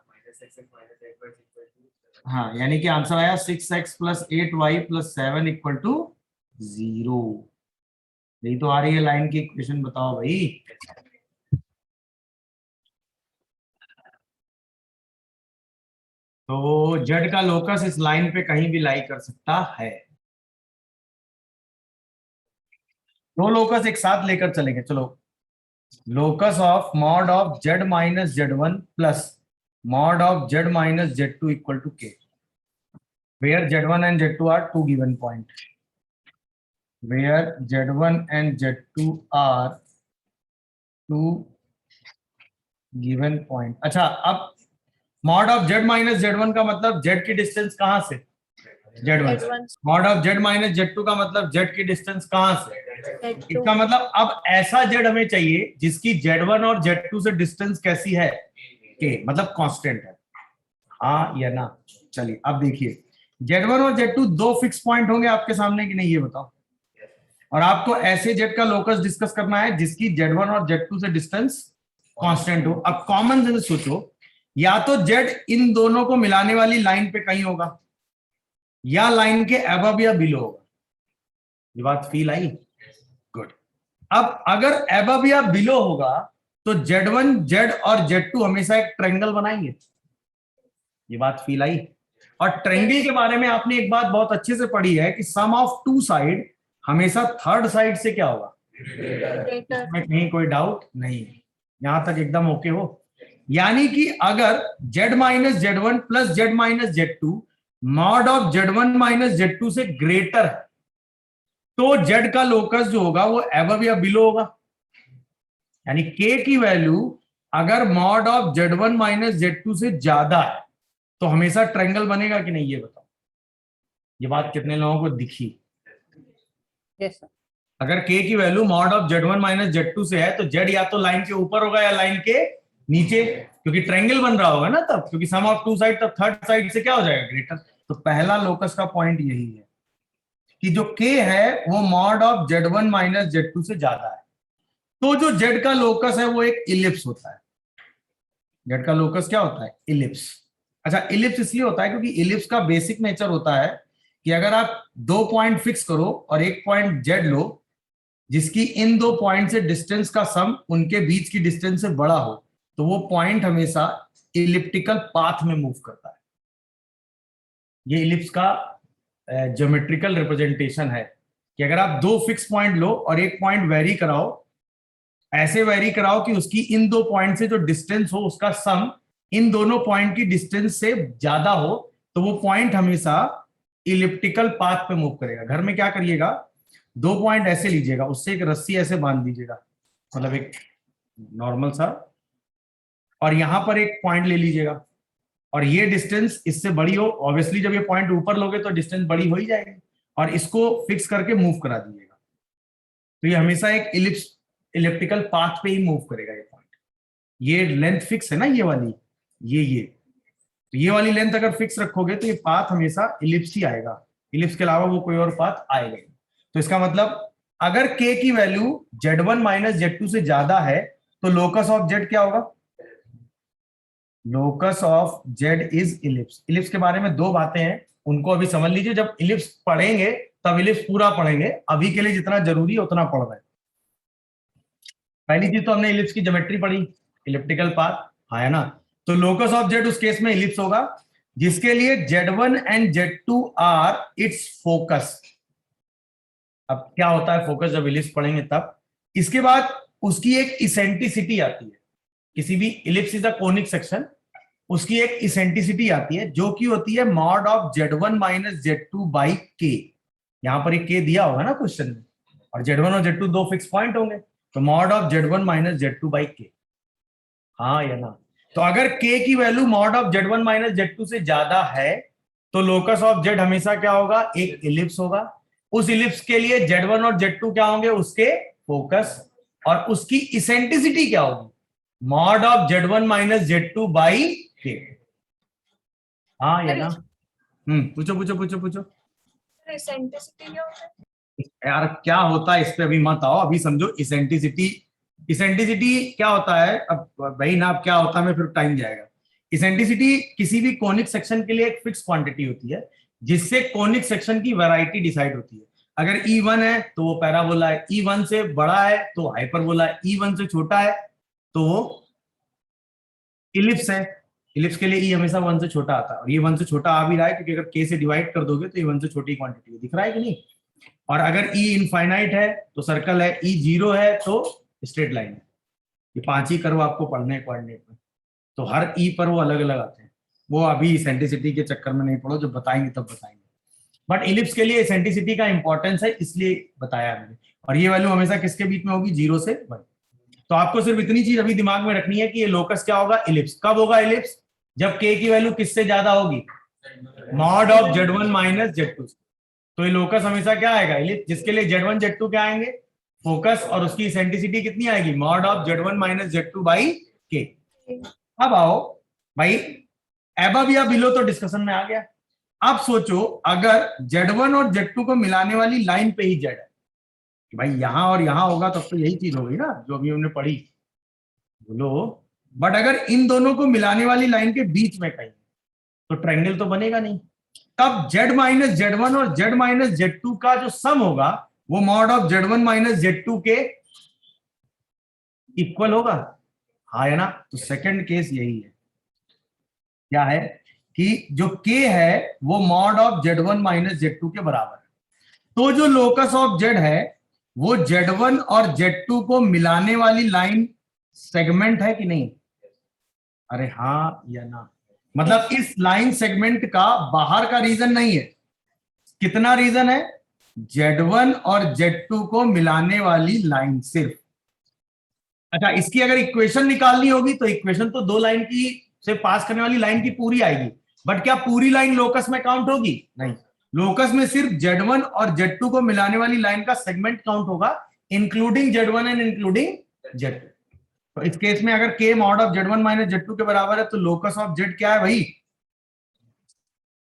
B: हाँ, यानी कि आंसर आया 6x + 8y + 7 = 0। यही तो आ रही है लाइन की इक्वेशन। बताओ भाई। तो जेड का लोकस इस लाइन पे कहीं भी लाई कर सकता है। दो लोकस एक साथ लेकर चलेंगे। चलो, locus of mod of z - z1 plus mod of z - z2 equal to k, where z1 and z2 are two given point, where z1 and z2 are two given point। अच्छा, अब mod of z - z1 का मतलब z की distance कहां से? z1। mod of z - z2 का मतलब z की डिस्टेंस कहां से? इसका मतलब अब ऐसा z हमें चाहिए जिसकी z1 और z2 से डिस्टेंस कैसी है? k, मतलब कांस्टेंट है। हाँ या ना? चलिए अब देखिए, z1 और z2 दो फिक्स पॉइंट होंगे आपके सामने कि नहीं, ये बताओ। और आपको ऐसे z का लोकस डिस्कस करना है जिसकी z1 और z2 से डिस्टेंस कांस्टेंट हो। अब कॉमन सेंस सोचो, या तो z इन दोनों को मिलाने वाली लाइन पे कहीं होगा, या लाइन के अबव या बिलो होगा। ये बात फील आई? गुड। अब अगर अबव या बिलो होगा तो z1 z और z2 हमेशा एक ट्रायंगल बनाएंगे। ये बात फील आई? और ट्रायंगल के बारे में आपने एक बात बहुत अच्छे से पढ़ी है कि सम ऑफ टू साइड हमेशा थर्ड साइड से क्या होगा? इसमें कहीं कोई डाउट नहीं। यहां तक एकदम ओके हो? यानी कि अगर z - z1 plus z - z2 mod of z1 - z2 से ग्रेटर है तो z का लोकस जो होगा वो अबव या बिलो होगा। यानी k की वैल्यू अगर मॉड ऑफ z1 - z2 से ज्यादा है तो हमेशा ट्रायंगल बनेगा कि नहीं, ये बताओ। ये बात कितने लोगों को दिखी?
F: Yes sir.
B: अगर k की value mod of z1 - z2 से है तो z या तो लाइन के ऊपर होगा या लाइन के नीचे, क्योंकि ट्रायंगल बन रहा होगा ना तब, क्योंकि सम ऑफ टू साइड तब थर्ड साइड से क्या हो जाएगा? ग्रेटर। तो पहला लोकस का पॉइंट यही है कि जो k है वो मॉड ऑफ z1 - z2 से ज्यादा है। तो जो z का लोकस है वो एक इलिप्स होता है। z का लोकस क्या होता है? इलिप्स। अच्छा, इलिप्स इसलिए होता है क्योंकि इलिप्स का बेसिक नेचर होता है कि अगर आप दो पॉइंट फिक्स करो और एक पॉइंट z लो जिसकी इन दो पॉइंट से डिस्टेंस का सम उनके बीच की डिस्टेंस से बड़ा हो तो वो पॉइंट हमेशा इलिप्टिकल पाथ में मूव करता है। ये इलिप्स का ज्योमेट्रिकल रिप्रेजेंटेशन है कि अगर आप दो फिक्स पॉइंट लो और एक पॉइंट वेरी कराओ ऐसे वेरी कराओ कि उसकी इन दो पॉइंट से जो डिस्टेंस हो उसका सम इन दोनों पॉइंट की डिस्टेंस से ज्यादा हो, तो वो पॉइंट हमेशा इलिप्टिकल पाथ पे मूव करेगा। घर में क्या करिएगा, दो पॉइंट ऐसे लीजिएगा, उससे एक रस्सी ऐसे बांध दीजिएगा, मतलब एक नॉर्मल सा, और यहां पर एक पॉइंट ले लीजिएगा, और ये डिस्टेंस इससे बड़ी हो, ऑब्वियसली जब ये पॉइंट ऊपर लोगे तो डिस्टेंस बड़ी हो ही जाएगी, और इसको फिक्स करके मूव करा दीजिएगा। तो ये हमेशा एक इलिप्टिकल पाथ पे ही मूव करेगा ये पॉइंट। ये लेंथ फिक्स है ना, ये वाली, ये तो ये वाली लेंथ अगर फिक्स रखोगे तो ये पाथ हमेशा इलिप्स ही आएगा, इलिप्स के अलावा वो कोई और पाथ आएगा नहीं। तो इसका मतलब अगर k की वैल्यू z1 माइनस z2 से ज्यादा है तो लोकस ऑफ z क्या होगा, locus of z is ellipse. Ellipse के बारे में दो बातें हैं, उनको अभी समझ लीजिए, जब इलिप्स पढ़ेंगे तब इलिप्स पूरा पढ़ेंगे, अभी के लिए जितना जरूरी है उतना पढ़ रहे हैं। पहली चीज तो हमने इलिप्स की ज्योमेट्री पढ़ी, इलिप्टिकल पाथ, है ना। तो लोकस ऑफ z उस केस में इलिप्स होगा जिसके लिए z1 and z2 are its focus. अब क्या होता है फोकस, जब इलिप्स पढ़ेंगे तब। इसके बाद उसकी एक इसेंट्रिसिटी आती है, किसी भी ellipse is a conic section, उसकी एक इसेंट्रिसिटी आती है जो कि होती है mod of z1 minus z2 by k। यहां पर एक k दिया होगा ना क्वेश्चन में, और z1 और z2 दो फिक्स पॉइंट होंगे, तो mod of z1 minus z2 by k, हाँ या ना। तो अगर k की value mod of z1 minus z2 से ज्यादा है तो लोकस ऑफ z हमेशा क्या होगा, एक इलिप्स होगा। उस इलिप्स के लिए z1 और z2 क्या होंगे, उसके फोकस, और उसकी इसेंट्रिसिटी क्या होगी, mod of z1 minus z2 by k, हाँ या ना। पूछो पूछो पूछो पूछो।
C: इसेंट्रिसिटी क्या होता है?
B: यार क्या होता है इस पे अभी मत आओ, अभी समझो इसेंट्रिसिटी। इसेंट्रिसिटी क्या होता है, अब भाई ना, अब क्या होता है मैं फिर टाइम जाएगा। इसेंट्रिसिटी किसी भी कोनिक सेक्शन के लिए एक फिक्स क्वांटिटी होती है जिससे कोनिक सेक्शन की वैरायटी डिसाइड होती है। अगर E1 है तो वो पैराबोला है, E1 से बड़ा है तो हाइपरबोला है, E1 से छोटा है तो वो इलिप्स है। इलिप्स के लिए E हमेशा 1 से छोटा आता है, और ये 1 से छोटा आ भी रहा है क्योंकि अगर k से डिवाइड कर दोगे तो ये 1 से छोटी क्वांटिटी दिख रहा है कि नहीं। और अगर E इनफाइनाइट है तो सर्कल है, E 0 है तो स्ट्रेट लाइन है। ये 5 ही कर्व आपको पढ़ने हैं कोऑर्डिनेट में, तो हर E पर वो अलग अलग आते हैं, वो अभी इसेंट्रिसिटी के चक्कर में नहीं पढ़ो, जब बताएंगे तब बताएंगे। बट इलिप्स के लिए इसेंट्रिसिटी का इंपॉर्टेंस है इसलिए बताया मैंने, और ये वैल्यू हमेशा किसके बीच में होगी, 0 से 1। तो आपको सिर्फ इतनी चीज अभी दिमाग में रखनी है कि ये लोकस क्या होगा, इलिप्स। कब होगा इलिप्स, जब k की वैल्यू किससे ज्यादा होगी, mod of z1 minus z2। तो ये लोकस हमेशा क्या आएगा, इलिप्स, जिसके लिए z1 z2 क्या आएंगे, फोकस, और उसकी इसेंट्रिसिटी कितनी आएगी, mod of z1 minus z2 by k। अब आओ भाई, एबव या बिलो तो डिस्कशन में आ गया। अब सोचो अगर z1 और z2 को मिलाने वाली लाइन पे ही z है, भाई यहां और यहां होगा तब तो यही चीज होगी ना जो अभी हमने पढ़ी, बोलो। बट अगर इन दोनों को मिलाने वाली लाइन के बीच में कहीं तो ट्रायंगल तो बनेगा नहीं। तब z माइनस z1 और z माइनस z2 का जो सम होगा वो mod of z1 minus z2 के इक्वल होगा, हाँ है ना। तो सेकंड केस यही है, क्या है कि जो k है वो mod of z1 minus z2 के बराबर है। तो जो लोकस ऑफ z है वो z1 और z2 को मिलाने वाली लाइन सेगमेंट है कि नहीं, अरे हाँ या ना। मतलब इस लाइन सेगमेंट का बाहर का रीजन नहीं है, कितना रीजन है, z1 और z2 को मिलाने वाली लाइन सिर्फ। अच्छा, इसकी अगर इक्वेशन निकालनी होगी तो इक्वेशन तो दो लाइन की से पास करने वाली लाइन की पूरी आएगी, बट क्या पूरी लाइन लोकस में काउंट होगी, नहीं। लोकस में सिर्फ z1 और z2 को मिलाने वाली लाइन का सेगमेंट काउंट होगा, including z1 and including z2। तो इस केस में अगर k mod of z1 minus z2 के बराबर है तो लोकस ऑफ z क्या है भाई,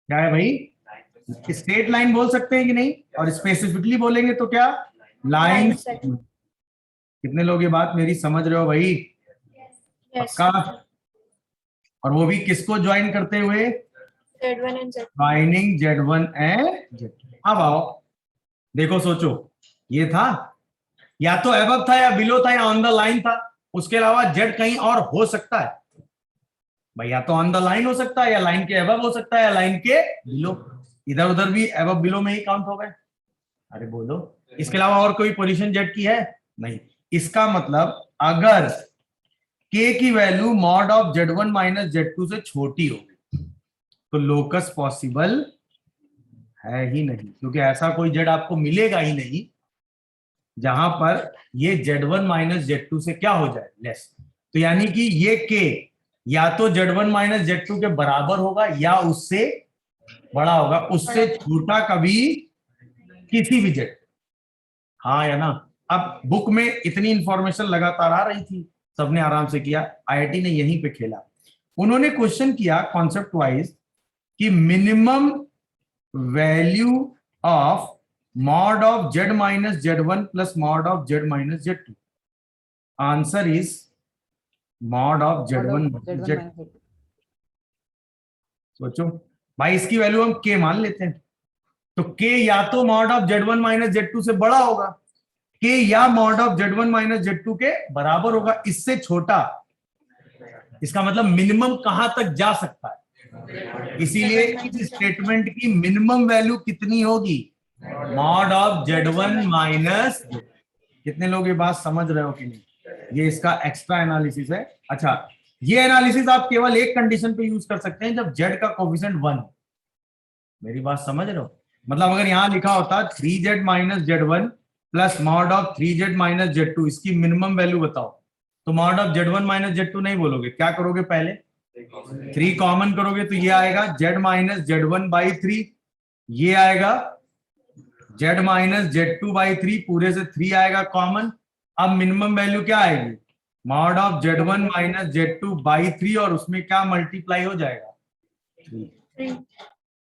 B: क्या है भाई, स्ट्रेट लाइन बोल सकते हैं कि नहीं, और स्पेसिफिकली बोलेंगे तो क्या, लाइन। कितने लोग ये बात मेरी समझ रहे हो भाई, पक्का। और वो भी किसको ज्वाइन करते हुए,
C: Z1 and Z2.
B: Joining z1 and z2। अब आओ देखो, सोचो ये था, या तो एबव था या बिलो था या ऑन द लाइन था, उसके अलावा z कहीं और हो सकता है भाई, या तो ऑन द लाइन हो सकता है या लाइन के एबव हो सकता है या लाइन के बिलो, इधर उधर भी एबव बिलो में ही काउंट हो गए। अरे बोलो, इसके अलावा और कोई पोजीशन z की है, नहीं। इसका मतलब अगर k की value mod of z1 minus z2 से छोटी होगी तो लोकस पॉसिबल है ही नहीं, क्योंकि ऐसा कोई z आपको मिलेगा ही नहीं जहां पर ये z1 माइनस z2 से क्या हो जाए, लेस। तो यानी कि ये k या तो z1 माइनस z2 के बराबर होगा या उससे बड़ा होगा, उससे छोटा कभी किसी भी z। हाँ या ना। अब बुक में इतनी इंफॉर्मेशन लगातार आ रही थी, सबने आराम से किया, आईआईटी ने यहीं पे खेला। उन्होंने क्वेश्चन किया कॉन्सेप्ट वाइज कि minimum value of mod of z minus z1 plus mod of z minus z2. Answer is mod of z1 minus z2. सोचो भाई, इसकी वैल्यू हम k मान लेते हैं, तो k या तो mod of z1 minus z2 से बड़ा होगा, k या mod of z1 minus z2 के बराबर होगा, इससे छोटा। इसका मतलब मिनिमम कहां तक जा सकता है, इसीलिए इस स्टेटमेंट की मिनिमम वैल्यू कितनी होगी, मॉड ऑफ z1 माइनस। कितने लोग ये बात समझ रहे हो कि नहीं? ये इसका एक्स्ट्रा एनालिसिस है। अच्छा, ये एनालिसिस आप केवल एक कंडीशन पे यूज कर सकते हैं, जब z का कोफिशिएंट 1 हो। मेरी बात समझ रहे हो? मतलब अगर यहां लिखा होता 3z minus z1 plus mod of 3z minus z2, इसकी मिनिमम वैल्यू बताओ, तो mod of z1 minus z2 नहीं बोलोगे, क्या करोगे, पहले 3 कॉमन करोगे, तो ये आएगा z माइनस z1 बाई 3, ये आएगा z माइनस z2 बाई 3, पूरे से 3 आएगा कॉमन। अब मिनिमम वैल्यू क्या आएगी, mod of z1 minus z2 by 3, और उसमें क्या मल्टीप्लाई हो जाएगा, 3।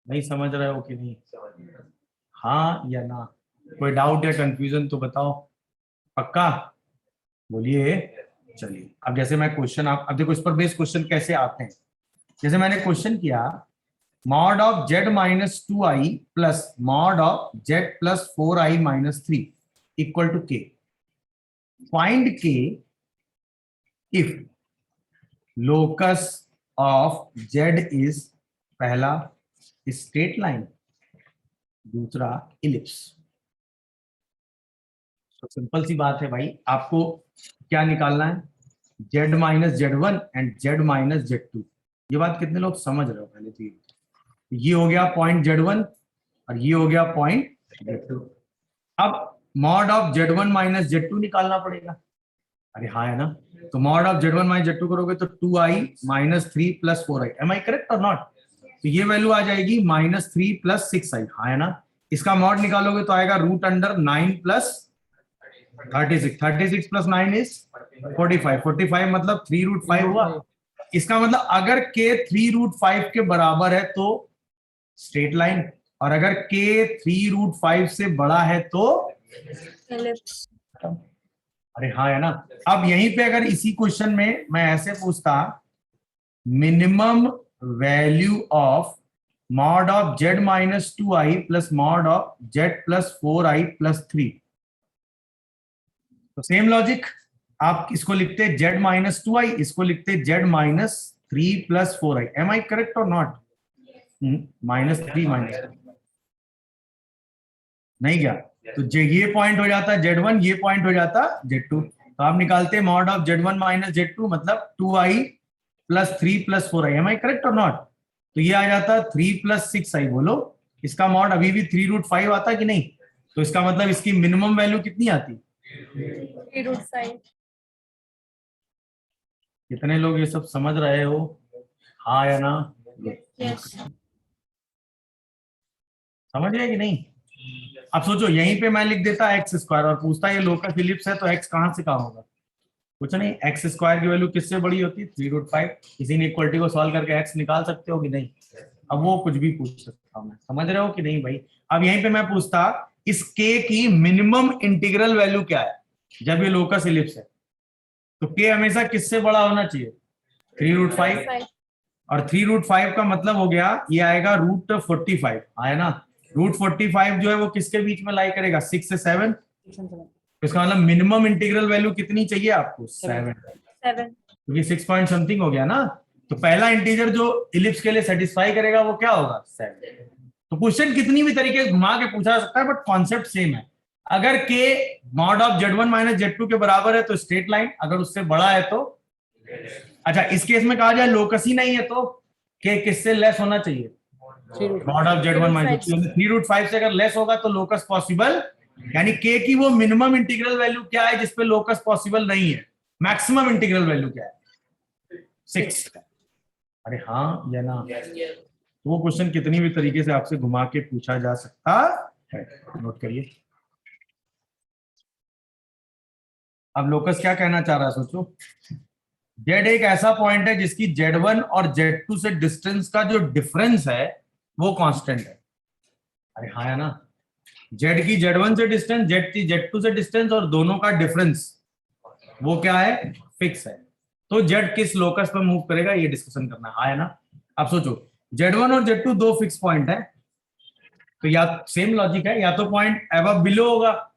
B: नहीं समझ रहे हो कि नहीं? हाँ या ना? कोई डाउट या कंफ्यूजन तो बताओ, पक्का बोलिए। चलिए, अब जैसे मैं क्वेश्चन, आप अब देखो इस पर बेस क्वेश्चन कैसे आते हैं। जैसे मैंने क्वेश्चन किया mod of z minus 2i plus mod of z plus 4i minus 3 equal to k, find k if locus of z is पहला स्ट्रेट लाइन, दूसरा इलिप्स। तो सिंपल सी बात है भाई, आपको क्या निकालना है, z minus z1 and z minus z2। ये बात कितने लोग समझ रहे हो? पहले तो ये हो गया पॉइंट z1 और ये हो गया पॉइंट z2। अब mod of z1 minus z2 निकालना पड़ेगा। अरे हाँ है ना? तो mod of z1 minus z2 करोगे तो 2i minus 3 plus 4i। Am I correct और नॉट? तो ये वैल्यू आ जाएगी माइनस 3 प्लस 6i। हाँ है ना? इसका मॉड निकालोगे तो आएगा root under 9 plus 36। 36 plus 9 is 45। 45 मतलब 3 रूट 5 हुआ। इसका मतलब अगर k 3 रूट 5 के बराबर है तो स्ट्रेट लाइन, और अगर k 3 रूट 5 से बड़ा है तो
C: ellipse।
B: अरे हाँ है ना? अब यहीं पे अगर इसी क्वेश्चन में मैं ऐसे पूछता minimum value of mod of z minus 2i plus mod of z plus 4i plus 3, तो सेम लॉजिक, आप इसको लिखते z माइनस 2i, इसको लिखते z minus 3 plus 4i। Am I correct और नॉट? माइनस 3 माइनस नहीं क्या? तो ये पॉइंट हो जाता z1, ये पॉइंट हो जाता z2। तो आप निकालते mod of z1 minus z2 मतलब 2i plus 3 plus 4i। Am I correct और नॉट? तो ये आ जाता 3 प्लस 6i। बोलो, इसका मॉड अभी भी 3 रूट 5 आता कि नहीं? तो इसका मतलब इसकी मिनिमम वैल्यू कितनी आती?
C: 3 रूट 5।
B: कितने लोग ये सब समझ रहे हो? हाँ या ना?
C: यस।
B: समझ गए कि नहीं? अब सोचो, यहीं पे मैं लिख देता एक्स स्क्वायर और पूछता ये लोकस इलिप्स है तो एक्स कहां से कहां होगा? कुछ नहीं, एक्स स्क्वायर की वैल्यू किससे बड़ी होती है? 3 रूट 5। किसी ने इक्वलिटी को सॉल्व करके एक्स निकाल सकते हो कि नहीं? अब वो कुछ भी पूछ सकता हूं मैं, समझ रहे हो कि नहीं भाई? अब यहीं पे मैं पूछता इस k की मिनिमम इंटीग्रल वैल्यू क्या है जब ये लोकस इलिप्स है? तो k हमेशा किससे बड़ा होना चाहिए? 3 रूट 5। और 3 रूट 5 का मतलब हो गया ये आएगा रूट 45। आया ना? रूट 45 जो है वो किसके बीच में लाई करेगा? 6 से 7। इसका मतलब मिनिमम इंटीग्रल वैल्यू कितनी चाहिए आपको? 7। क्योंकि 6 पॉइंट समथिंग हो गया ना। तो पहला इंटीजर जो इलिप्स के लिए सेटिस्फाई करेगा वो क्या होगा? 7। तो क्वेश्चन कितनी भी तरीके से घुमा के पूछा जा सकता है, बट कॉन्सेप्ट सेम है। अगर k mod of Z1 minus Z2 के बराबर है तो स्ट्रेट लाइन, अगर उससे बड़ा है तो अच्छा इस केस में कहा जाए लोकस ही नहीं है तो k किससे लेस होना चाहिए, mod of Z1 minus Z2 3√5 से अगर लेस होगा तो लोकस पॉसिबल, यानी k की वो मिनिमम इंटीग्रल वैल्यू क्या है जिसपे लोकस पॉसिबल नहीं है, मैक्सिमम इंटीग्रल वैल्यू क्या है 6। अरे हाँ या ना, वो क्वेश्चन कितनी भी तरीके से आपसे घुमा के पूछा जा सकता है, नोट करिए। अब लोकस क्या कहना चाह रहा है सोचो, Z एक ऐसा पॉइंट है जिसकी Z1 और Z2 से डिस्टेंस का जो डिफरेंस है वो कांस्टेंट है। अरे हाँ या ना, Z की Z1 से डिस्टेंस, Z की Z2 से डिस्टेंस और दोनों का डिफरेंस वो क्या है, फिक्स है। तो Z किस लोकस पर मूव करेगा ये डिस्कशन करना है, हाँ या ना। अब सोचो Z1 और Z2 दो फिक्स पॉइंट है, तो या सेम लॉजिक है, या तो पॉइंट अबव बिलो होगा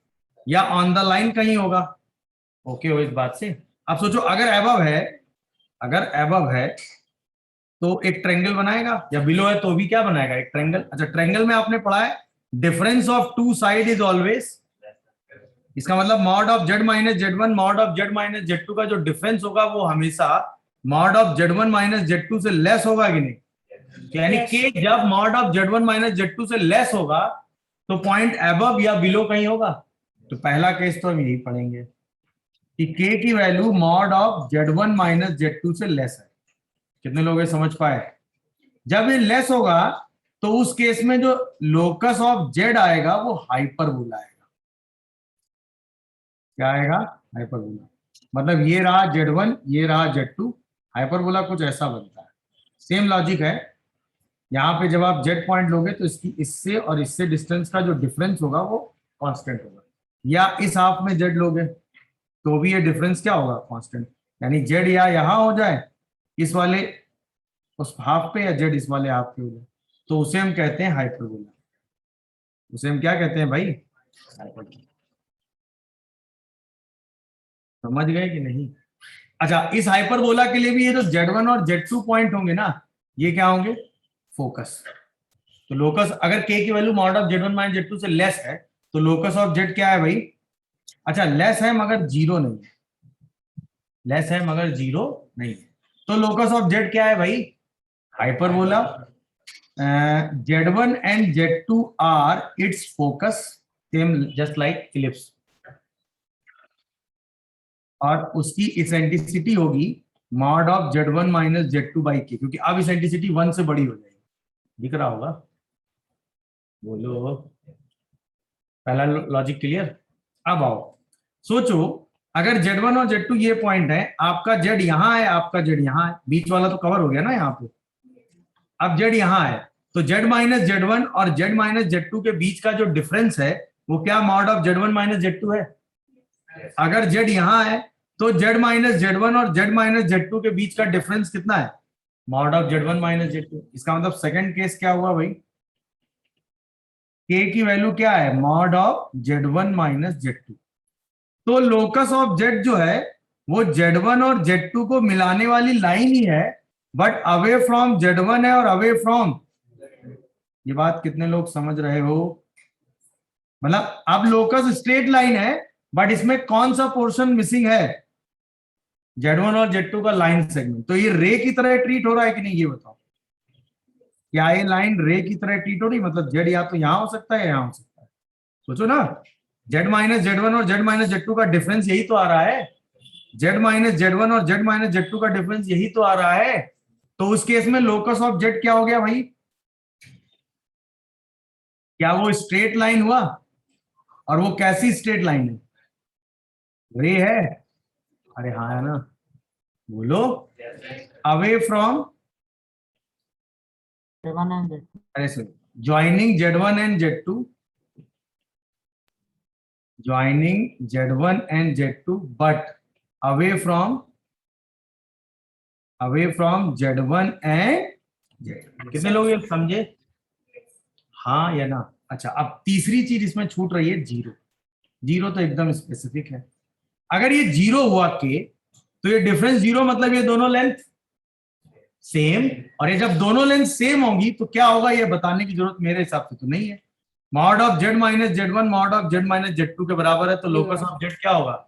B: या ऑन द लाइन कहीं होगा। ओके हो इस बात से। अब सोचो अगर एबव है तो एक ट्रायंगल बनाएगा, या बिलो है तो भी क्या बनाएगा, एक ट्रायंगल। अच्छा ट्रायंगल में आपने पढ़ा है difference of two side is always, इसका मतलब mod of Z minus Z1 mod of Z minus Z2 का जो डिफरेंस होगा वो हमेशा mod of Z1 minus Z2 से लेस होगा कि नहीं, यानी कि जब mod of Z1 minus Z2 से लेस होगा तो पॉइंट अबव या बिलो कहीं होगा। तो पहला केस तो हम यही पढ़ेंगे कि k की value mod of Z1 minus Z2 से लेस है। कितने लोग ये समझ पाए, जब ये लेस होगा तो उस केस में जो लोकस ऑफ Z आएगा वो हाइपरबोला आएगा। क्या आएगा, हाइपरबोला। मतलब ये रहा Z1 ये रहा Z2, हाइपरबोला कुछ ऐसा बनता है। सेम लॉजिक है, यहाँ पे जब आप Z पॉइंट लोगे तो इसकी इससे और इससे डिस्टेंस का जो डिफरेंस होगा वो कांस्टेंट होगा, या इस हाफ में Z लोगे तो भी ये डिफरेंस क्या होगा, कांस्टेंट। यानी Z या यहाँ हो जाए इस वाले उस हाफ पे, या Z इस वाले हाफ पे हो जाए, तो उसे हम कहते हैं हाइपरबोला। उसे हम क्या कहते हैं भाई, हाइपरबोला। समझ गए कि नहीं। अच्छा इस हाइपरबोला के लिए भी ये जो Z1 और Z2 पॉइंट होंगे ना ये क्या होंगे, फोकस। तो लोकस अगर k की value mod of Z1 minus Z2 से लेस है तो लोकस ऑफ Z क्या है भाई, अच्छा लेस है मगर जीरो नहीं है, लेस है मगर जीरो नहीं है, तो लोकस ऑफ Z क्या है भाई, hyperbola. Z1 and Z2 are its focus, same just like ellipse, और उसकी इसेंट्रिसिटी होगी mod of Z1 minus Z2 by k, क्योंकि अब इसेंट्रिसिटी 1 से बड़ी हो जाएगी। दिख रहा होगा, बोलो पहला लॉजिक क्लियर। अब आओ सोचो अगर Z1 और Z2 ये पॉइंट है, आपका Z यहां है आपका Z यहां है, बीच वाला तो कवर हो गया ना यहाँ पे। अब Z यहां है तो Z माइनस Z1 और Z माइनस Z2 के बीच का जो डिफरेंस है वो क्या mod of Z1 minus Z2 है। अगर Z यहां है तो Z माइनस Z1 और Z माइनस Z2 के बीच का डिफरेंस कितना है, mod of Z1 minus Z2। इसका मतलब सेकंड केस क्या हुआ भाई, k की वैल्यू क्या है, mod of Z1 minus Z2। तो लोकस ऑफ Z जो है वो Z1 और Z2 को मिलाने वाली लाइन ही है, बट अवे फ्रॉम Z1 है और अवे फ्रॉम, ये बात कितने लोग समझ रहे हो, मतलब अब लोकस स्ट्रेट लाइन है बट इसमें कौन सा पोर्शन मिसिंग है, Z1 और Z2 का लाइन सेगमेंट। तो ये रे की तरह ट्रीट हो रहा है कि नहीं ये बताओ, क्या ये लाइन रे की तरह ट्रीट हो रही, मतलब Z या तो यहां हो सकता है या यहां हो सकता है। सोचो ना, Z माइनस Z1 और Z माइनस Z2 का डिफरेंस यही तो आ रहा है, Z माइनस Z1 और Z माइनस Z2 का डिफरेंस यही तो आ रहा है। तो उस केस में लोकस ऑफ Z क्या हो गया भाई, क्या वो स्ट्रेट लाइन हुआ, और वो कैसी स्ट्रेट लाइन है, रे है। अरे हाँ है ना, बोलो अवे फ्रॉम, अरे sir joining Z1 and Z2, joining Z1 and Z2 but away from Z1 and Z2। कितने लोग ये समझे, हाँ या ना। अच्छा अब तीसरी चीज इसमें छूट रही है, जीरो। जीरो तो एकदम स्पेसिफिक है, अगर ये जीरो हुआ के तो ये डिफरेंस जीरो, मतलब ये दोनों लेंथ सेम, और ये जब दोनों लेंथ सेम होंगी तो क्या होगा ये बताने की जरूरत मेरे हिसाब से तो नहीं है, mod of z minus z one mod of z minus z two के बराबर है, तो लोकस ऑफ जेड क्या होगा?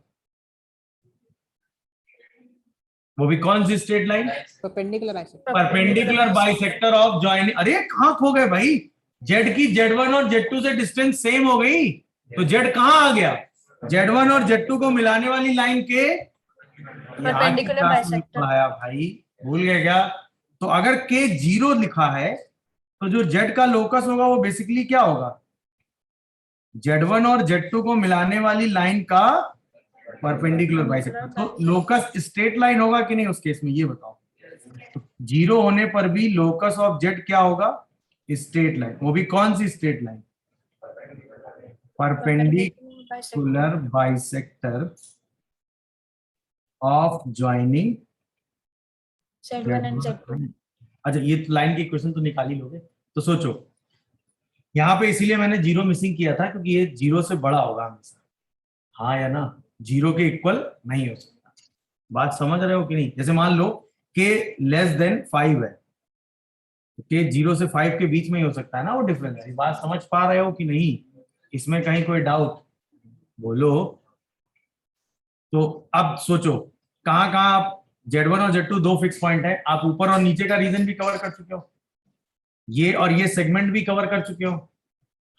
B: वो भी कौन सी straight line?
F: Perpendicular bisector.
B: Perpendicular bisector of joining. अरे कहां खो गए भाई? जेड की जेड वन और जेड टू से डिस्टेंस सेम हो गई, तो जेड कहां आ गया? जेड वन और जेड टू को मिलाने वाली लाइन के
C: Perpendicular bisector।
B: आया भाई, भूल गए क्या? तो अगर के जीरो लिखा है तो जो जेड का लोकस होगा वो बेसिकली क्या होगा? जेड वन और जेड टू को मिलाने वाली लाइन का परपेंडिकुलर बाइसेक्टर। तो लोकस स्ट्रेट लाइन होगा कि नहीं उस केस में, ये बताओ। तो जीरो होने पर भी लोकस ऑफ जेड क्या होगा? Straight line. वो भी कौन सी straight line? Perpendicular bisector of joining
C: Z1 and Z2।
B: अच्छा, ये लाइन की इक्वेशन तो निकाल ही लोगे। तो सोचो, यहाँ पे इसीलिए मैंने जीरो मिसिंग किया था क्योंकि ये जीरो से बड़ा होगा हमेशा, हाँ या ना? जीरो के इक्वल नहीं हो सकता। बात समझ रहे हो कि नहीं? जैसे मान लो के लेस देन 5 है, तो के 0 से 5 के बीच में ही हो सकता है ना वो डिफरेंस। बात समझ पा रहे हो कि नहीं? इसमें कहीं कोई डाउट बोलो। तो अब सोचो, कहाँ कहाँ आप Z1 और Z2 दो फिक्स पॉइंट है, आप ऊपर और नीचे का रीजन भी कवर कर चुके हो, ये और ये सेगमेंट भी कवर कर चुके हो,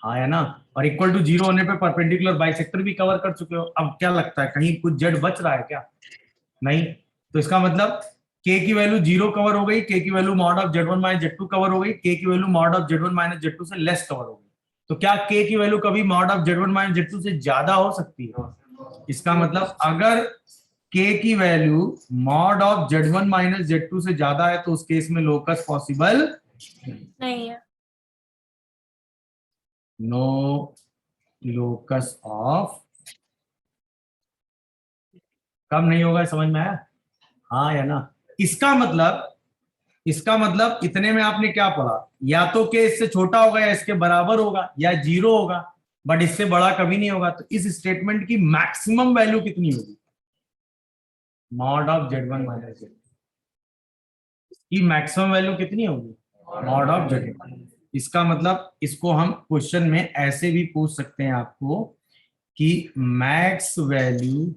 B: हाँ है ना? और इक्वल टू जीरो होने पे परपेंडिकुलर बाइसेक्टर भी कवर कर चुके हो। अब क्या लगता है कहीं कुछ जेड बच रहा है क्या? नहीं। तो इसका मतलब के की वैल्यू जीरो कवर हो गई, के की value mod of z one minus z two cover हो गई, के की value mod of z one minus z two से लेस कवर हो गई। तो क्या के की वैल्यू कभी mod of z one minus z two से ज्यादा हो सकती है? इसका मतलब अगर के की value mod of z one minus z two से ज्यादा है तो उस केस में लोकस पॉसिबल
C: नहीं है।
B: No locus of. कब नहीं होगा, समझ में आया? हाँ या ना? इसका मतलब इतने में आपने क्या पढ़ा? या तो के इससे छोटा होगा या इसके बराबर होगा या जीरो होगा, बट इससे बड़ा कभी नहीं होगा। तो इस स्टेटमेंट की मैक्सिमम वैल्यू कितनी होगी? Mod of z one minus Z की मैक्सिमम वैल्यू कितनी होगी? Mod of z one. इसका मतलब इसको हम क्वेश्चन में ऐसे भी पूछ सकते हैं आपको कि max value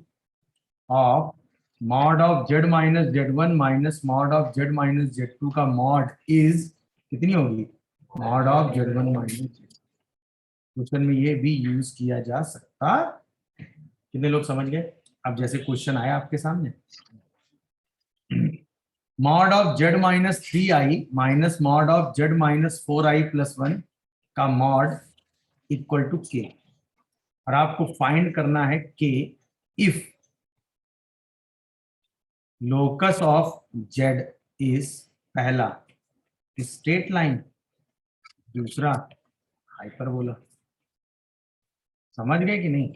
B: of mod of z minus z one minus mod of z minus z two का मॉड इज कितनी होगी? Mod of z one minus z. Question में ये भी यूज किया जा सकता। कितने लोग समझ गए? अब जैसे क्वेश्चन आया आपके सामने, mod of z minus three i minus mod of z minus four i plus one का मॉड इक्वल टू के, और आपको फाइंड करना है के if locus of z is पहला स्ट्रेट लाइन, दूसरा हाइपरबोला। समझ गए कि नहीं?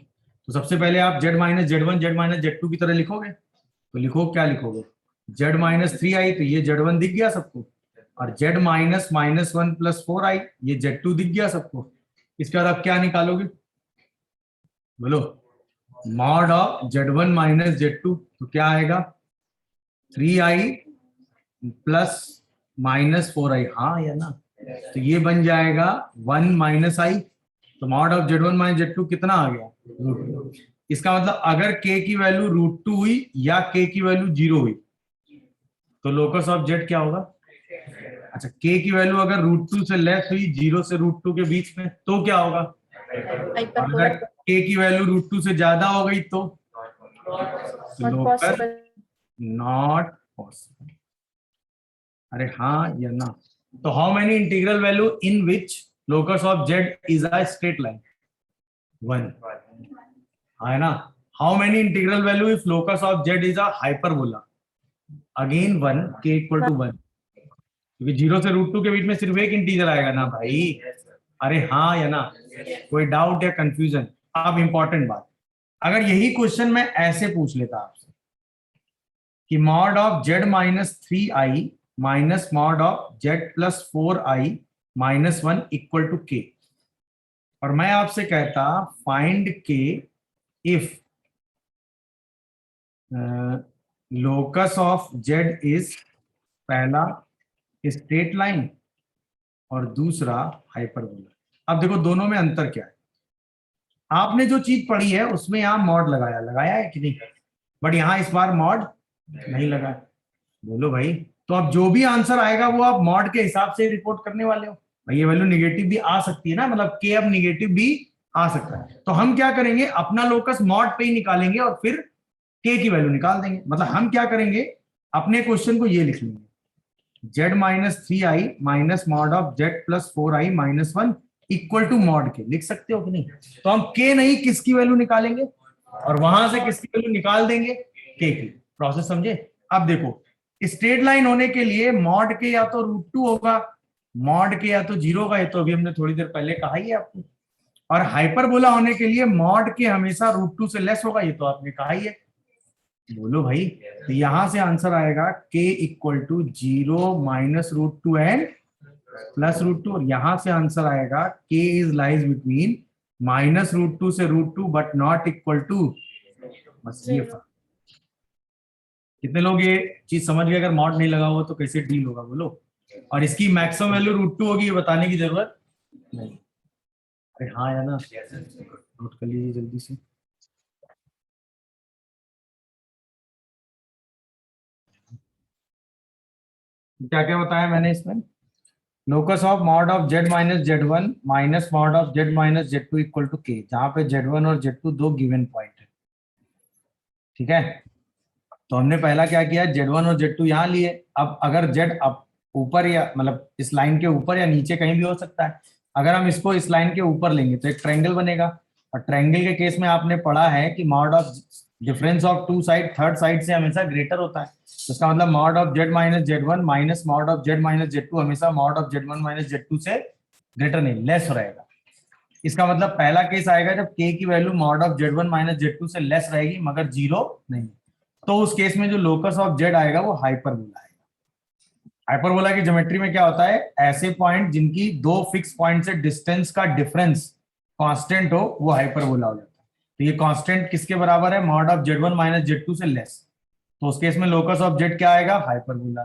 B: तो सबसे पहले आप z minus z one z minus z two की तरह लिखोगे, तो लिखो, क्या लिखोगे? जेड माइनस थ्री आई, तो ये जेड वन दिख गया सबको, और z minus minus one plus four i, ये जेड टू दिख गया सबको। इसके बाद आप क्या निकालोगे? बोलो, mod of z one minus z two, तो क्या आएगा? Three i plus minus four i, हाँ या ना? तो ये बन जाएगा वन माइनस आई। तो mod of z one minus z two कितना आ गया? रूट। इसका मतलब अगर के की वैल्यू रूट टू हुई या के की वैल्यू जीरो हुई तो लोकस ऑफ जेड क्या होगा? अच्छा, के की वैल्यू अगर रूट टू से लेस हुई, जीरो से रूट टू के बीच में, तो क्या होगा? अगर के की वैल्यू रूट टू से ज्यादा हो गई तो लोकस नॉट पॉसिबल। अरे हाँ या ना? तो how many integral value in which locus of z is a straight line? One, है ना? How many integral value if locus of z is a hyperbola? Again one, k equal to 1, क्योंकि zero से root two के बीच में सिर्फ एक integer आएगा ना भाई। अरे हाँ या ना? कोई डाउट या कंफ्यूजन? अब इंपॉर्टेंट बात, अगर यही क्वेश्चन मैं ऐसे पूछ लेता आपसे कि mod of z minus three i minus mod of z plus four i minus one equal to के, और मैं आपसे कहता फाइंड के if locus of z is पहला स्ट्रेट लाइन और दूसरा हाइपरबोला। अब देखो दोनों में अंतर क्या है। आपने जो चीज पढ़ी है उसमें यहाँ मॉड लगाया है कि नहीं, बट यहाँ इस बार मॉड नहीं लगाया। बोलो भाई, तो अब जो भी आंसर आएगा वो आप मॉड के हिसाब से रिपोर्ट करने वाले हो। भाई ये वैल्यू निगेटिव भी आ सकती है ना, मतलब के अब निगेटिव भी आ सकता है। तो हम क्या करेंगे, अपना लोकस मॉड पे ही निकालेंगे और फिर के की वैल्यू निकाल देंगे। मतलब हम क्या करेंगे, अपने क्वेश्चन को ये लिख लेंगे, z minus 3i minus mod of z plus 4i minus 1 equal to mod के। लिख सकते हो कि नहीं? तो हम के नहीं किसकी वैल्यू निकालेंगे और वहां से किसकी वैल्यू निकाल देंगे, के की। प्रोसेस समझे? अब देखो, स्ट्रेट लाइन होने के लिए मॉड के या तो √2 होगा, मॉड के या तो 0 होगा, ये तो अभी हमने थोड़ी देर पहले कहा ही है आपको। और हाइपरबोला होने के लिए मॉड के हमेशा √2 से लेस होगा, ये तो आपने कहा ही है। बोलो भाई, तो यहां से आंसर आएगा k equal to 0 minus √2 and plus √2, और यहां से आंसर आएगा k is lies between minus √2 से √2 बट नॉट इक्वल टू। बस ये फर्क। कितने लोग ये चीज समझ गए? अगर मॉड नहीं लगा हुआ तो कैसे डील होगा बोलो? और इसकी मैक्सिमम वैल्यू √2 होगी, ये बताने की जरूरत नहीं। अरे हाँ या ना, नोट कर लीजिए जल्दी से। क्या क्या बताया मैंने इसमें? Locus of mod of z minus z1 minus mod of z minus z2 equal to k, जहां पे z1 और z2 दो गिवन पॉइंट है। ठीक है, तो हमने पहला क्या किया, z1 और z2 यहाँ लिए। अब अगर z अब ऊपर या मतलब इस लाइन के ऊपर या नीचे कहीं भी हो सकता है, अगर हम इसको इस लाइन के ऊपर लेंगे तो एक ट्रायंगल बनेगा। और ट्रायंगल के केस में आपने पढ़ा है कि mod of difference of two side third side से हमेशा ग्रेटर होता है। तो इसका मतलब mod of z minus z1 minus mod of z minus z2 हमेशा mod of z1 minus z2 से ग्रेटर नहीं, लेस रहेगा। इसका मतलब पहला केस आएगा जब k की value mod of z1 minus z2 से लेस रहेगी मगर 0 नहीं। तो उस केस में जो लोकस ऑफ z आएगा वो हाइपरबोला आएगा। हाइपरबोला की ज्योमेट्री में क्या होता है, ऐसे पॉइंट जिनकी दो फिक्स पॉइंट से डिस्टेंस का डिफरेंस कांस्टेंट हो वो हाइपरबोला हो जाता है। तो ये कांस्टेंट किसके बराबर है, mod of z1 minus z2 से लेस। तो उस केस में लोकस ऑफ z क्या आएगा, हाइपरबोला।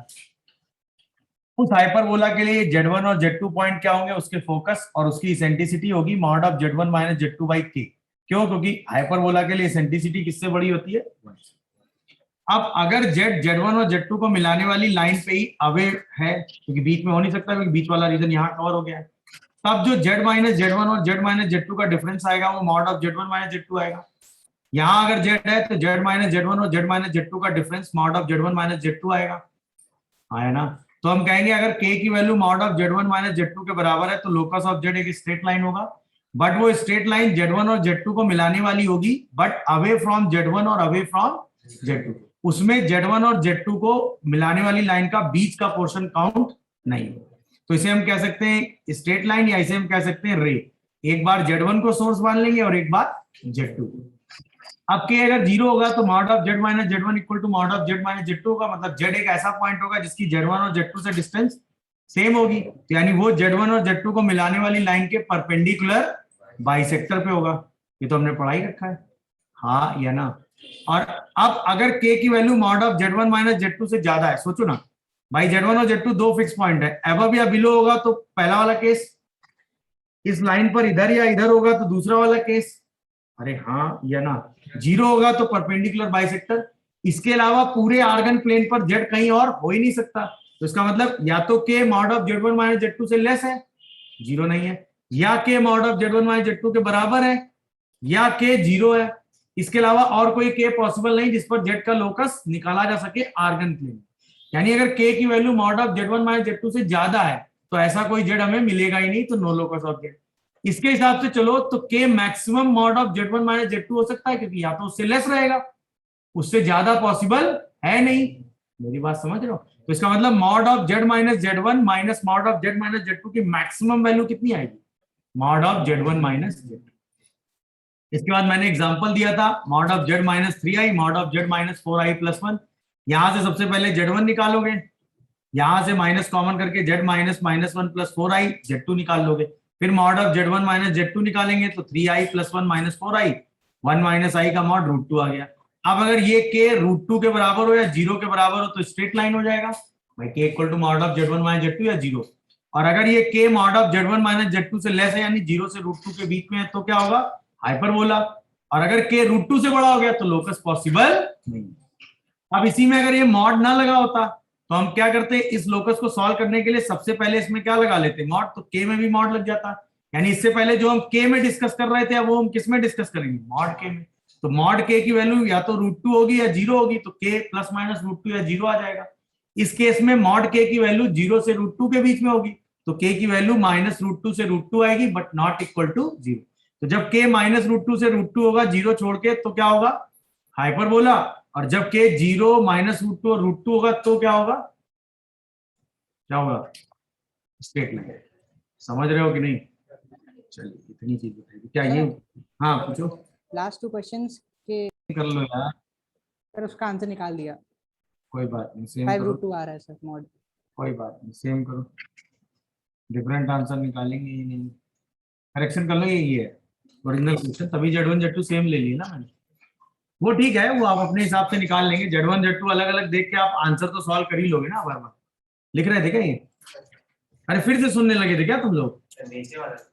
B: उस हाइपरबोला के लिए z1 और z2 पॉइंट क्या होंगे, उसके फोकस और उसकी इसेंट्रिसिटी होगी mod of z1 minus z2 by k। क्यों? क्योंकि हाइपरबोला के लिए इसेंट्रिसिटी किससे बड़ी होती है, 1 से। अब अगर z1 और z2 को मिलाने वाली लाइन पे ही अवे है, क्योंकि बीच में हो नहीं सकता क्योंकि बीच वाला रीजन यहाँ कवर हो गया है, तब जो z माइनस z1 और z माइनस z2 का डिफरेंस आएगा वो mod of z1 minus z2 आएगा। यहाँ अगर z है तो z माइनस z1 और z माइनस z2 का difference mod of z1 minus z2 आएगा। आया ना? तो हम कहेंगे अगर k की value mod of z1 minus z2 के बराबर है तो लोकस ऑफ z एक स्ट्रेट लाइन होगा, बट वो स्ट्रेट लाइन z1 और z2 को मिलाने वाली होगी बट अवे फ्रॉम z1 और अवे फ्रॉम z2। उसमें z1 और z2 को मिलाने वाली लाइन का बीच का पोर्शन काउंट नहीं होगा। तो इसे हम कह सकते हैं स्ट्रेट लाइन या इसे हम कह सकते हैं रे। एक बार z1 को सोर्स मान लेंगे और एक बार z2 को। अब k अगर 0 होगा तो mod of z minus z1 equal to mod of z minus z2 होगा। मतलब z एक ऐसा पॉइंट होगा जिसकी z1 और z2 से डिस्टेंस सेम होगी, यानी वो z1 और z2 को मिलाने वाली लाइन के परपेंडिकुलर बाइसेक्टर पे होगा। ये तो हमने पढ़ाई रखा है, हाँ या ना? और अब अगर k की value mod of z1 minus z2 से ज्यादा है, सोचो ना भाई, z1 और z2 दो फिक्स पॉइंट है, अबव या बिलो होगा तो पहला वाला केस, इस लाइन पर इधर या इधर होगा तो दूसरा वाला केस। अरे हाँ या ना? 0 होगा तो परपेंडिकुलर बाइसेक्टर। इसके अलावा पूरे आर्गन प्लेन पर z कहीं और हो ही नहीं सकता। तो इसका मतलब या तो k mod of z1 minus z2 से लेस है, 0 नहीं है, या k mod of z1 minus z2 के बराबर है, या k 0 है। इसके अलावा और कोई k पॉसिबल नहीं जिस पर z का लोकस निकाला जा सके आर्गन प्लेन। यानी अगर k की value mod of z1 minus z2 से ज्यादा है तो ऐसा कोई z हमें मिलेगा ही नहीं, तो नो लोकस ऑफ z। इसके हिसाब से चलो तो k maximum mod of z1 minus z2 हो सकता है क्योंकि या तो उससे लेस रहेगा, उससे ज्यादा पॉसिबल है नहीं। मेरी बात समझ रहे हो? तो इसका मतलब mod of z minus z1 minus mod of z minus z2 की मैक्सिमम वैल्यू कितनी आएगी, mod of z1 minus z2। इसके बाद मैंने एग्जांपल दिया था mod of z minus 3i mod of z minus 4i plus 1। यहां से सबसे पहले z1 निकालोगे, यहां से माइनस कॉमन करके z minus minus 1 plus 4i z2 निकाल लोगे। फिर mod of z1 minus z2 निकालेंगे तो 3i plus 1 minus 4i, 1 minus i का मॉड √2 आ गया। अब अगर ये k √2 के बराबर हो या 0 के बराबर हो तो स्ट्रेट लाइन हो जाएगा भाई, k equal to mod of z1 minus z2 या 0। और अगर ये k mod of z1 minus z2 से लेस है यानी 0 से √2 के बीच में है तो क्या होगा, हाइपरबोला। और अगर k √2 से बड़ा हो गया तो लोकस पॉसिबल नहीं। अब इसी में अगर ये मॉड ना लगा होता तो हम क्या करते, इस लोकस को सॉल्व करने के लिए सबसे पहले इसमें क्या लगा लेते, मॉड, तो k में भी मॉड लग जाता। यानी इससे पहले जो हम k में डिस्कस कर रहे थे वो हम किस में डिस्कस करेंगे, मॉड k में। तो मॉड k की वैल्यू या तो √2 होगी या 0 होगी, तो k प्लस माइनस √2 या 0 आ जाएगा। इस केस में मॉड k की वैल्यू 0 से √2 के बीच में होगी, तो k की वैल्यू माइनस √2 से √2 आएगी, बट नॉट इक्वल टू 0। तो जब k माइनस √2 से √2 होगा 0 छोड़ के, तो क्या होगा, हाइपरबोला। और जब k 0 माइनस √2 और √2 होगा तो क्या होगा, क्या होगा, स्ट्रेट लाइन। समझ रहे हो कि नहीं? चलिए इतनी चीज बताइए। क्या ये, हाँ पूछो,
F: लास्ट 2 क्वेश्चंस के
B: कर लो यार,
F: सर उसका आंसर निकाल दिया।
B: कोई बात नहीं, सेम
F: 5
B: करो,
F: √2 आ रहा है सर मॉड।
B: कोई बात नहीं, सेम करो, डिफरेंट आंसर निकालेंगे ही नहीं। करेक्शन कर लो, ये है ओरिजिनल क्वेश्चन, तभी Z1 Z2 सेम ले लिए ना मैंने। वो ठीक है, वो आप अपने हिसाब से निकाल लेंगे। Z1 Z2 अलग अलग देख के आप आंसर तो सॉल्व कर ही लोगे ना बार बार। लिख रहे थे क्या ये? अरे फिर से सुनने लगे थे क्या तुम लोग?